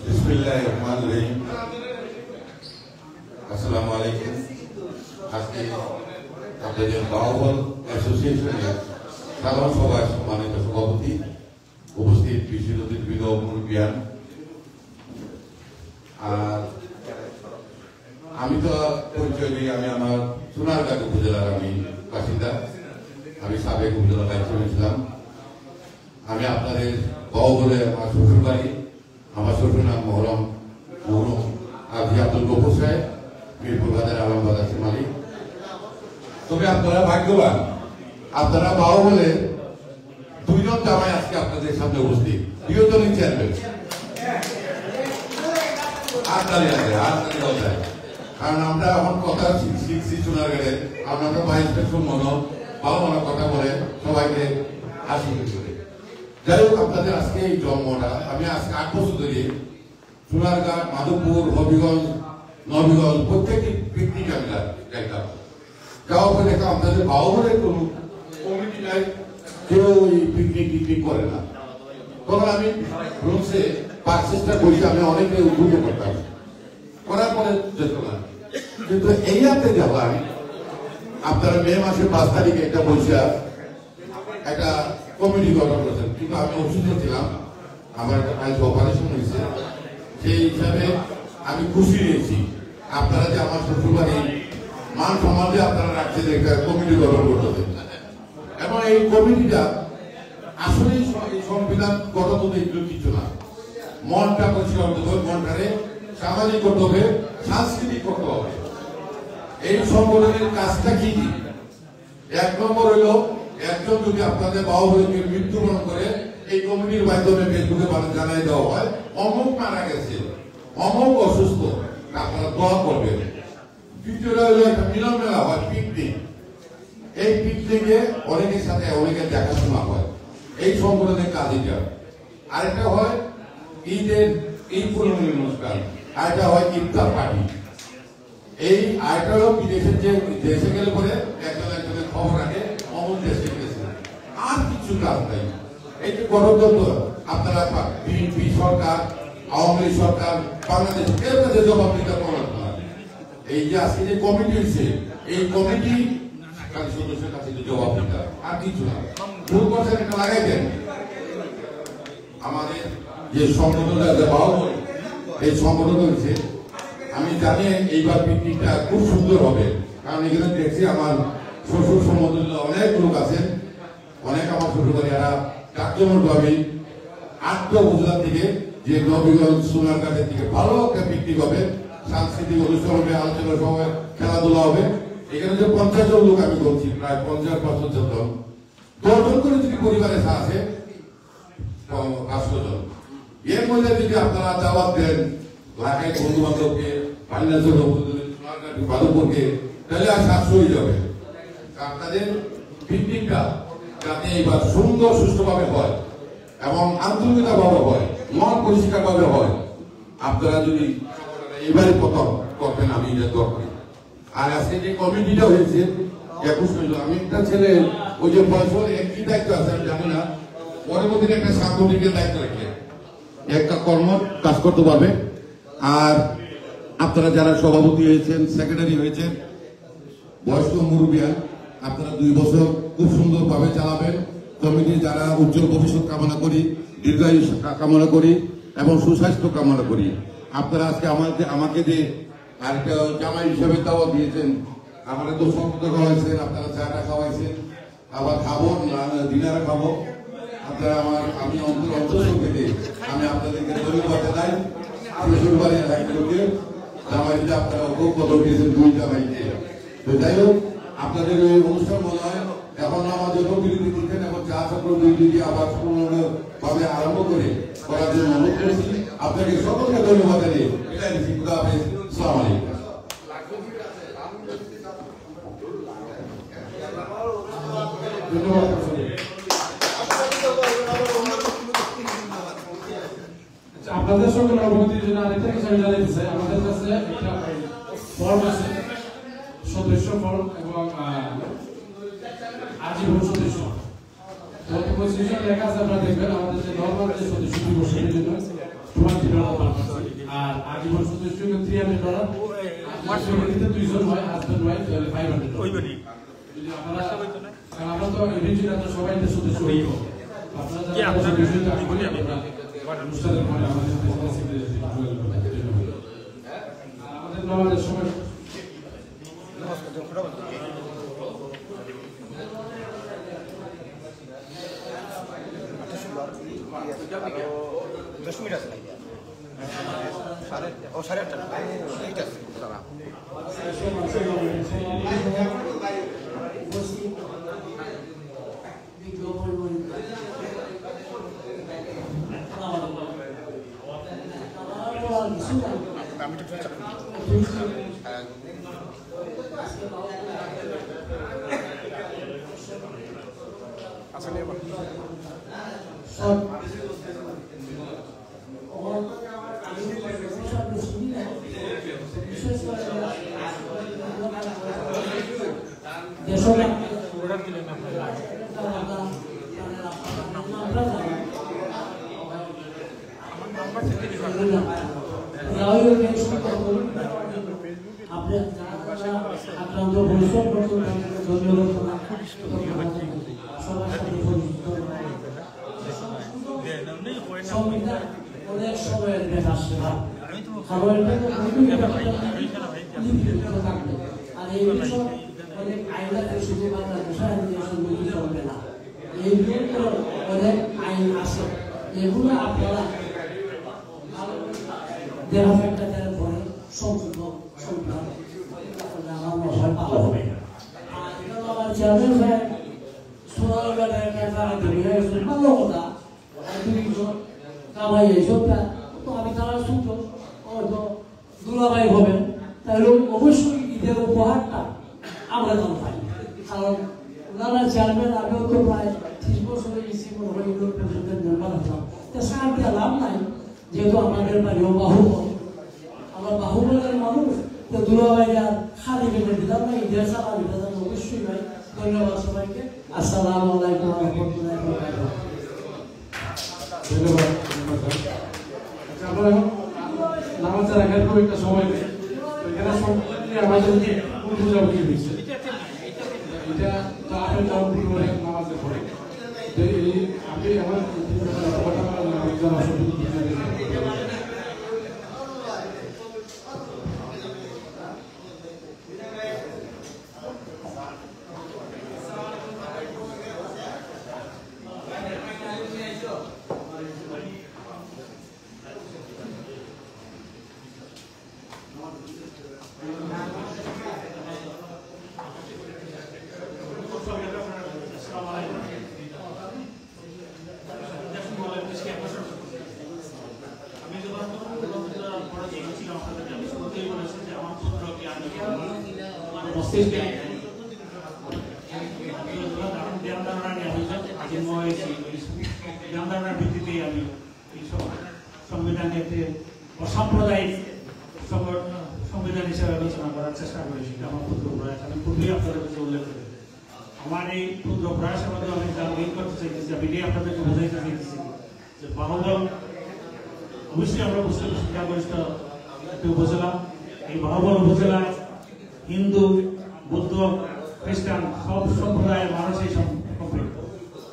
বিসমিল্লাহির রহমানির রহিম। আসসালামু আলাইকুম। আজকে আপনাদের বাহুবল অ্যাসোসিয়েশনের সাধারণ সভায় সম্মানিত সভাপতি, উপস্থিত বিশেষ অতিথিবৃন্দ, মুরব্বিয়ান, আর আমি তো পরিচয় দিই, আমি আমার সোনারগাঁ উপজেলার আমি বাসিন্দা, আমি সাবেক উপজেলা দায়িত্ব নিয়েছিলাম। আমি আপনাদের বাহুবলে আমার শ্বশুর বাড়ি, আমার শ্বশুর নাম মহরম আজি আব্দুল গফুর সাহেব, মিরপুর বাজার আলমবাজার শিমালি। তবে আপনারা ভাগ্যবান, আপনারা বাহুবলে দুইজন জামাই আজকে আপনাদের সামনে উপস্থিত, দুজনই চেয়ারম্যান। কারণ আমরা এখন কথা শিখছি সোনারগাঁয়ে, আমরা ভাইস প্রেসিডেন্ট মনো ভালো ভালো কথা বলে সবাইকে আশীর্বাদ করে। যাই হোক, আপনাদের আজকে এই জন্মটা আমি আজকে 8 বছর ধরে সোনারগাঁ, মাধবপুর, হবিগঞ্জ, নবীগঞ্জ প্রত্যেকটি পিকনিক আমি যাইতাম। যাওয়ার পরে দেখলাম আপনাদের বাহুবলের কোনো কমিটি নাই, কেউ এই পিকনিক করে না। তখন আমি রুমসে চেষ্টা করি, আমি অনেকে উদ্বুদ্ধ করতাম, করার পরে যেত না। কিন্তু এই হাতে যাবার আপনারা মে মাসের 5 তারিখে একটা বৈশা একটা কমিটি গঠন করেছেন, কিন্তু আমি অসুস্থ ছিলাম, আমার একটা অপারেশন হয়েছে, সেই হিসাবে আমি খুশি হয়েছি আপনারা যে আমার শ্বশুরবাড়ি মান সম্মানে আপনারা রাখছেন একটা কমিটি গঠন করতে। এবং এই কমিটিটা আসলে সংবিধান গঠন করতে কিছু না, মনটা পরিষ্কার করতে হবে, মনটারে সামাজিক করতে হবে, সাংস্কৃতিক করতে হবে। এই সংগঠনের কাজটা কি? 1 নম্বর হইল, একজন যদি আপনাদের বাহুবলীকে মৃত্যুবরণ করে এই কমিটির মাধ্যমে ফেসবুকে জানাই দেওয়া হয় অমুক মারা গেছে, অমুক অসুস্থ, আপনারা দোয়া করবেন। দ্বিতীয়টা হইল একটা মিলন মেলা হয়, পিকনিক। এই পিকনিকে অনেকের সাথে অনেকের দেখাশোনা হয়, এই সংগঠনের কাজ এটা। আরেকটা হয় ঈদের পুরোনো অনুষ্ঠান, আরেকটা হয় ইফতার পার্টি। এই আরেকটা হলো বিদেশের যে দেশে গেলে পরে একজনের খবর রাখে অমুক দেশে কিছু কাজ নাই। এই যে গণতন্ত্র আপনারা বিএনপি সরকার, আওয়ামী লীগ সরকার, বাংলাদেশ এর কাছে জবাবদিহিতা করার না। এই যে আজকে যে কমিটি হয়েছে, এই কমিটি সদস্যের কাছে জবাবদিহিতা, আর কিছু না। ভুল করছেন এটা লাগাই দেন। আমাদের যে সংগঠনটা বাহুবল, এই সংগঠন হয়েছে, আমি জানি এইবার পিকনিকটা খুব সুন্দর হবে। কারণ এখানে দেখছি আমার শ্বশুর সমতুল্য অনেক লোক আছেন, অনেক আমার শ্বশুরবাড়িরা কার্যকর ভাবে 8 উপজেলা থেকে যে নবীগঞ্জ সোনারঘাটের থেকে ভালো একটা পিকনিক হবে, সাংস্কৃতিক অনুষ্ঠান হবে, আলোচনা সভা, খেলাধুলা হবে। এখানে যে 50 জন লোক আমি বলছি, প্রায় 50-55 জন, 10 জন করে যদি পরিবারে আছে 500 জন। এর মধ্যে যদি আপনারা দাওয়াত দেন লাগাই বন্ধু বান্ধবকে, বাদুপুরকে, তাহলে আর 700 হয়ে যাবে। আপনাদের পিকনিকটা যাতে এবার সুন্দর সুষ্ঠুভাবে হয় এবং আন্তরিকতাভাবে হয়, মন পরিষ্কারভাবে হয়, আপনারা যদি এবারে প্রথম করবেন, আমি এটা দরকার। আর আজকে যে কমিটিটা হয়েছে 21 জন, আমি একটা ছেলে ওই যে বছর একই দায়িত্ব আছে আমি জানি না, পরবর্তীতে একটা সাংগঠনিকের দায়িত্ব রেখে একটা কর্ম কাজ করতে পারবে। আর আপনারা যারা সভাপতি হয়েছেন, সেক্রেটারি হয়েছেন, বয়স্ক মুরব্বিয়ান, আপনারা 2 বছর খুব সুন্দরভাবে চালাবেন। কমিটি যারা উজ্জ্বল ভবিষ্যৎ কামনা করি, দীর্ঘায়ু কামনা করি এবং সুস্বাস্থ্য কামনা করি। আপনারা আজকে আমাকে যে আরেকটা জামাই হিসেবে দাওয়াত দিয়েছেন, আমাদের তো সম্পদ খাওয়াইছেন, আপনারা চাটা খাওয়াইছেন, আবার খাবো, ডিনারে খাবো। আপনারা আমি অন্তঃসংখ্যে আমি আপনাদেরকে ধন্যবাদ জানাই। শ্বশুরবাড়ির লোকে জামাইতে আপনারা খুব কদর দিয়েছেন, 2 জামাইকে। তো যাই হোক, আপনাদের ওই অনুষ্ঠান মনে হয় এখন আমাদের বিরতি দিচ্ছেন, এখন চা চক্র বিরতি আবার সম্পূর্ণভাবে আরম্ভ করার জন্য অনুরোধ করেছি। আপনাকে সকলকে ধন্যবাদ জানিয়ে এটা নিচ্ছি। খুদা হাফেজ, আসসালামু আলাইকুম। আপনাদের সঙ্গে অবগতির জন্য আরেকটা কিছু আমি জানাতে চাই। আমাদের কাছে একটা ফর্ম আছে, সদস্য ফর্ম এবং আজীবন সদস্য। লেখা আছে, আপনারা দেখবেন আমাদের যে নর্মাল যে সদস্য দিবসের জন্য $20 আর আজীবন সদস্য $300। 2 জন হয়, হাজবেন্ড ওয়াইফ, তাহলে $500। আমরা তো ইভেন্টুয়ালি সবাই সদস্য হইব। আপনারা অনুষ্ঠানের পরে আমাদের আমাদের সময় ধন্যবাদ সবাইকে। আসসালামু আলাইকুম ওয়া রাহমাতুল্লাহি ওয়া বারাকাতুহু। ধন্যবাদ। আমরা এখন নামাজ রাখার খুব একটা সময় নেই, এখানে আমাদের পূজা উঠে দিচ্ছে, এটা তো আপনি নামাজে পড়ে আমি আমার অসাম্প্রদায়িক সংবিধান হিসেবে আলোচনা করার চেষ্টা করেছি। আমার ক্ষুদ্র প্রয়াস আমি পূর্বেই আপনাদের কাছে উল্লেখ করি। আমার এই ক্ষুদ্র প্রয়াসের মধ্যে আমি যা উল্লেখ করতে চাইতেছি, আমি এটাই আপনাদেরকে বোঝাইতে চাইতেছি যে বাহুবল অবশ্যই আমরা বুঝতে সংখ্যাগরিষ্ঠ একটি উপজেলা। এই বাহুবল উপজেলায় হিন্দু, বৌদ্ধ, খ্রিস্টান সব সম্প্রদায়ের মানুষই সম্পৃক্ত।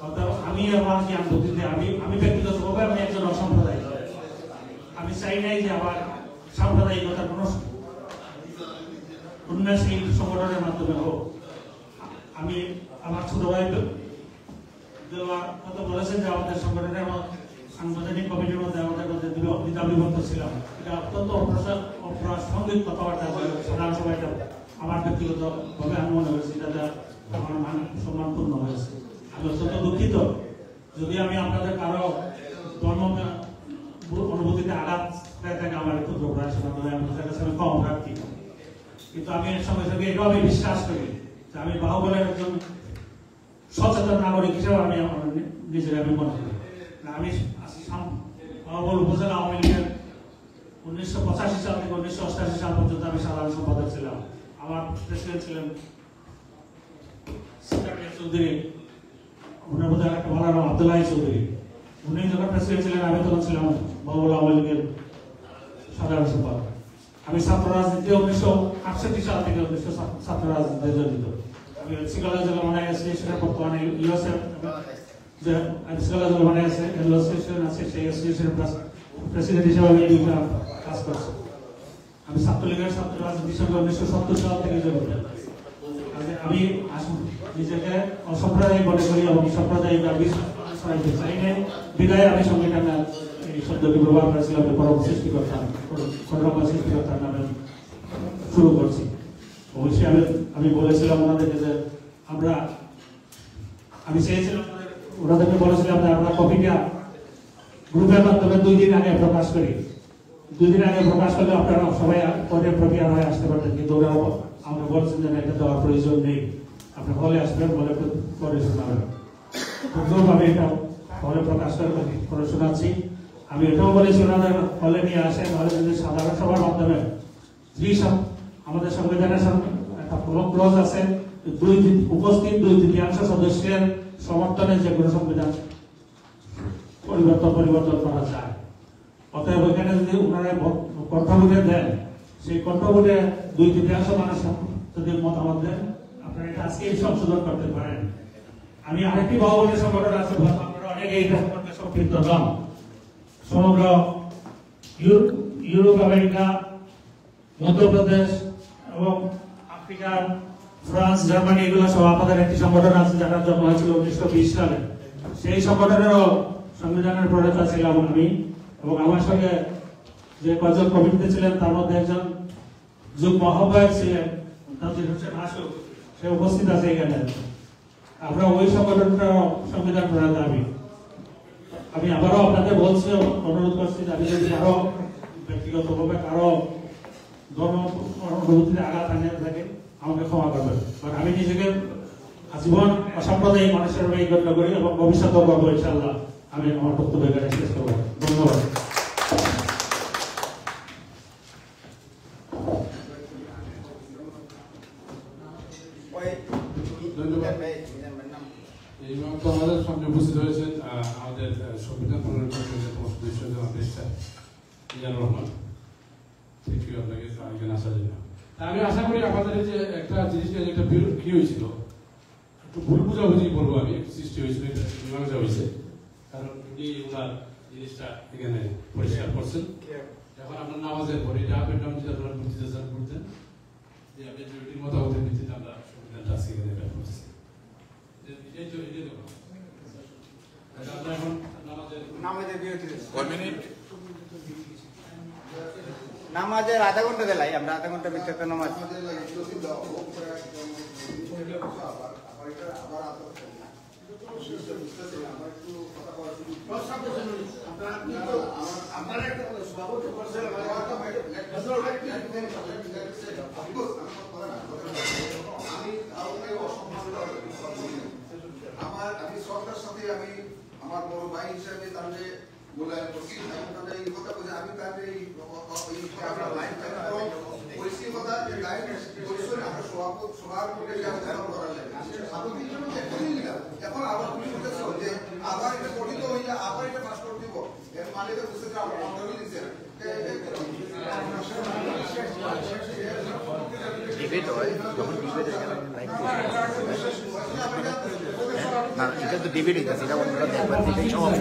অর্থাৎ আমি আমার জ্ঞান বুদ্ধিতে আমি ব্যক্তিগতভাবে আমি একজন অসাম্প্রদায়িক। আমি চাই নাই যে আবার সাম্প্রদায়িকতার কোনো উন্নয়নশীল সংগঠনের মাধ্যমে হোক। আমি আমার ছোট ভাই কথা বলেছেন যে আমাদের সংগঠনের সাংগঠনিক কমিটির মধ্যে আমাদের মধ্যে দ্বিধাবিভক্ত ছিলাম। এটা অত্যন্ত অপ্রাসঙ্গিক কথাবার্তা সাধারণ সভাটা আমার ব্যক্তিগতভাবে আমি মনে করেছি যাতে আমার মান সম্মানপূর্ণ হয়েছে। আমি অত্যন্ত দুঃখিত যদি আমি আপনাদের কারো ধর্ম অনুভূতিতে আঘাত থাকে, আমার একটু প্রয়াস আপনাদের কাছে আমি কম রাখি। কিন্তু আমি এর সঙ্গে সঙ্গে এটাও আমি বিশ্বাস করি যে আমি বাহুবলের একজন সচেতন নাগরিক হিসেবে আমি নিজের আমি মনে করি। আমি বাহুবল উপজেলা আওয়ামী লীগের 1985 সাল থেকে 1988 সাল পর্যন্ত আমি সাধারণ সম্পাদক ছিলাম। আমার প্রেসিডেন্ট ছিলেন চৌধুরী, ওনার মধ্যে একটা ভালো নাম আব্দুল্লাহ চৌধুরী। উনি যখন প্রেসিডেন্ট ছিলেন আমি তখন ছিলাম বাহুবল আওয়ামী লীগের সাধারণ সম্পাদক। আমি ছাত্র রাজনীতি 1968 সাল থেকে ছাত্র রাজনীতিতে জড়িত। আমি সিকালা জলমানা অ্যাসোসিয়েশনের বর্তমানে ইউএসএ সিকালা জলমানা অ্যাসোসিয়েশন আছে, সেই অ্যাসোসিয়েশনের প্রেসিডেন্ট হিসেবে আমি দুইটা কাজ করছি। আমি ছাত্রলীগের ছাত্র রাজনীতির সঙ্গে 1970 সাল থেকে জড়িত। আমি নিজেকে অসাম্প্রদায়িক মনে করি এবং সাম্প্রদায়িক চাই নাই বিদায় আমি সংবিধানের এই শব্দটি ব্যবহার করেছিলাম যে পরম সৃষ্টিকর্তা সৃষ্টিকর্তার নামে শুরু করছি। অবশ্যই আমি বলেছিলাম ওনাদেরকে যে আমি চেয়েছিলাম ওনাদেরকে বলেছিলাম যে আমরা কপিটা গ্রুপের মাধ্যমে 2 দিন আগে প্রকাশ করি। 2 দিন আগে প্রকাশ করলে আপনারা সবাই পরের প্রক্রিয়া হয়ে আসতে পারতেন, কিন্তু ওরাও আমরা বলছেন যে এটা দেওয়ার প্রয়োজন নেই, আপনি হলে আসবেন, বলে পরে শোনাবেন। আমি এটা হলে প্রকাশ করে শোনাচ্ছি। আমি এটাও বলেছি ওনাদের হলে নিয়ে আসেন, হলে যদি সাধারণ সভার মাধ্যমে আমাদের সংবিধানের একটা ক্লজ আছে, উপস্থিত 2/3 সদস্যের সমর্থনে যে কোনো সংবিধান পরিবর্তন করা যায়। অতএব ওইখানে যদি ওনারা কণ্ঠভোটে দেন, সেই কণ্ঠভোটে 2/3 মানুষ যদি মতামত দেন, আপনারা এটা আজকেই সংশোধন করতে পারেন। আমি আরেকটি বাহুবলের সংগঠন আছে, আপনারা অনেকে এই সম্পর্কে সম্পৃক্ত নন। সমগ্র ইউরোপ, আমেরিকা, মধ্যপ্রদেশ এবং আফ্রিকার ফ্রান্স, জার্মানি এগুলো সব আমাদের একটি সংগঠন আছে যারা জন্ম হয়েছিল 1920 সালে। সেই সংগঠনেরও সংবিধানের প্রণেতা ছিলাম আমি, এবং আমার সঙ্গে যে কয়েকজন কমিটিতে ছিলেন তার মধ্যে একজন যুগ্ম আহ্বায়ক ছিলেন তাজির হোসেন হাসু, সে উপস্থিত আছে এখানে। আমরা ওই সংগঠনটার সংবিধান প্রণেতা আমি আবারও আপনাদের বলছি, অনুরোধ করছি যে আমি যদি আরো ব্যক্তিগতভাবে কারো ধর্ম অনুভূতিতে আঘাত আনিয়ে থাকে আমাকে ক্ষমা করবেন। কারণ আমি নিজেকে আজীবন অসাম্প্রদায়িক মানুষের এই গণ্য করি এবং ভবিষ্যতে করবো ইনশাআল্লাহ। আমি আমার বক্তব্য এখানে শেষ করবো। ধন্যবাদ। ধন্যবাদ। উপস্থিত হয়েছেন আমাদের সংবিধান প্রণয়ন কমিটির সদস্য মিজানুর রহমান, থ্যাংক ইউ আপনাকে এখানে আসার জন্য। আমি আশা করি আমাদের যে একটা জিনিস নিয়ে একটা কি হয়েছিল, একটু ভুল বুঝাবুঝি বলবো আমি, সৃষ্টি হয়েছিল, এটা মীমাংসা হয়েছে, কারণ উনি ওনার জিনিসটা এখানে পরিষ্কার করছেন। এখন আপনার নামাজের পরে এটা আপের নাম যেটা আপনারা বুঝতে চান বুঝতেন যে মেজরিটির মতামতের ভিত্তিতে আমরা সংবিধানটা আজকে এখানে ব্যবহার করছি। আমরা এখন নামাজের বিরতি নামাজের আধা ঘন্টা দিলাই, আমরা আধা ঘন্টা ভিতরে নামাজ আমি সরকার সাথে আমি আমার বড় ভাই হিসাবে তাহলে মূল্যায়ন করছি, এবং তাদের এই কথা বলছে আমি তাদের এই লাইন পরিস্থিতি কথা যে লাইন পরিষদ আমরা সবার মধ্যে করা যায় এখন আবার তুমি বলতেছ যে আবার এটা গঠিত হইলে আবার এটা পাস করে দিব, এর মানে তো বুঝতে আমরা অন্তরই দিচ্ছে ডিবেট হয়, যখন ডিবেট না এটা তো ডিবেট হইতেছে, এটা অন্যরা দেখবেন সব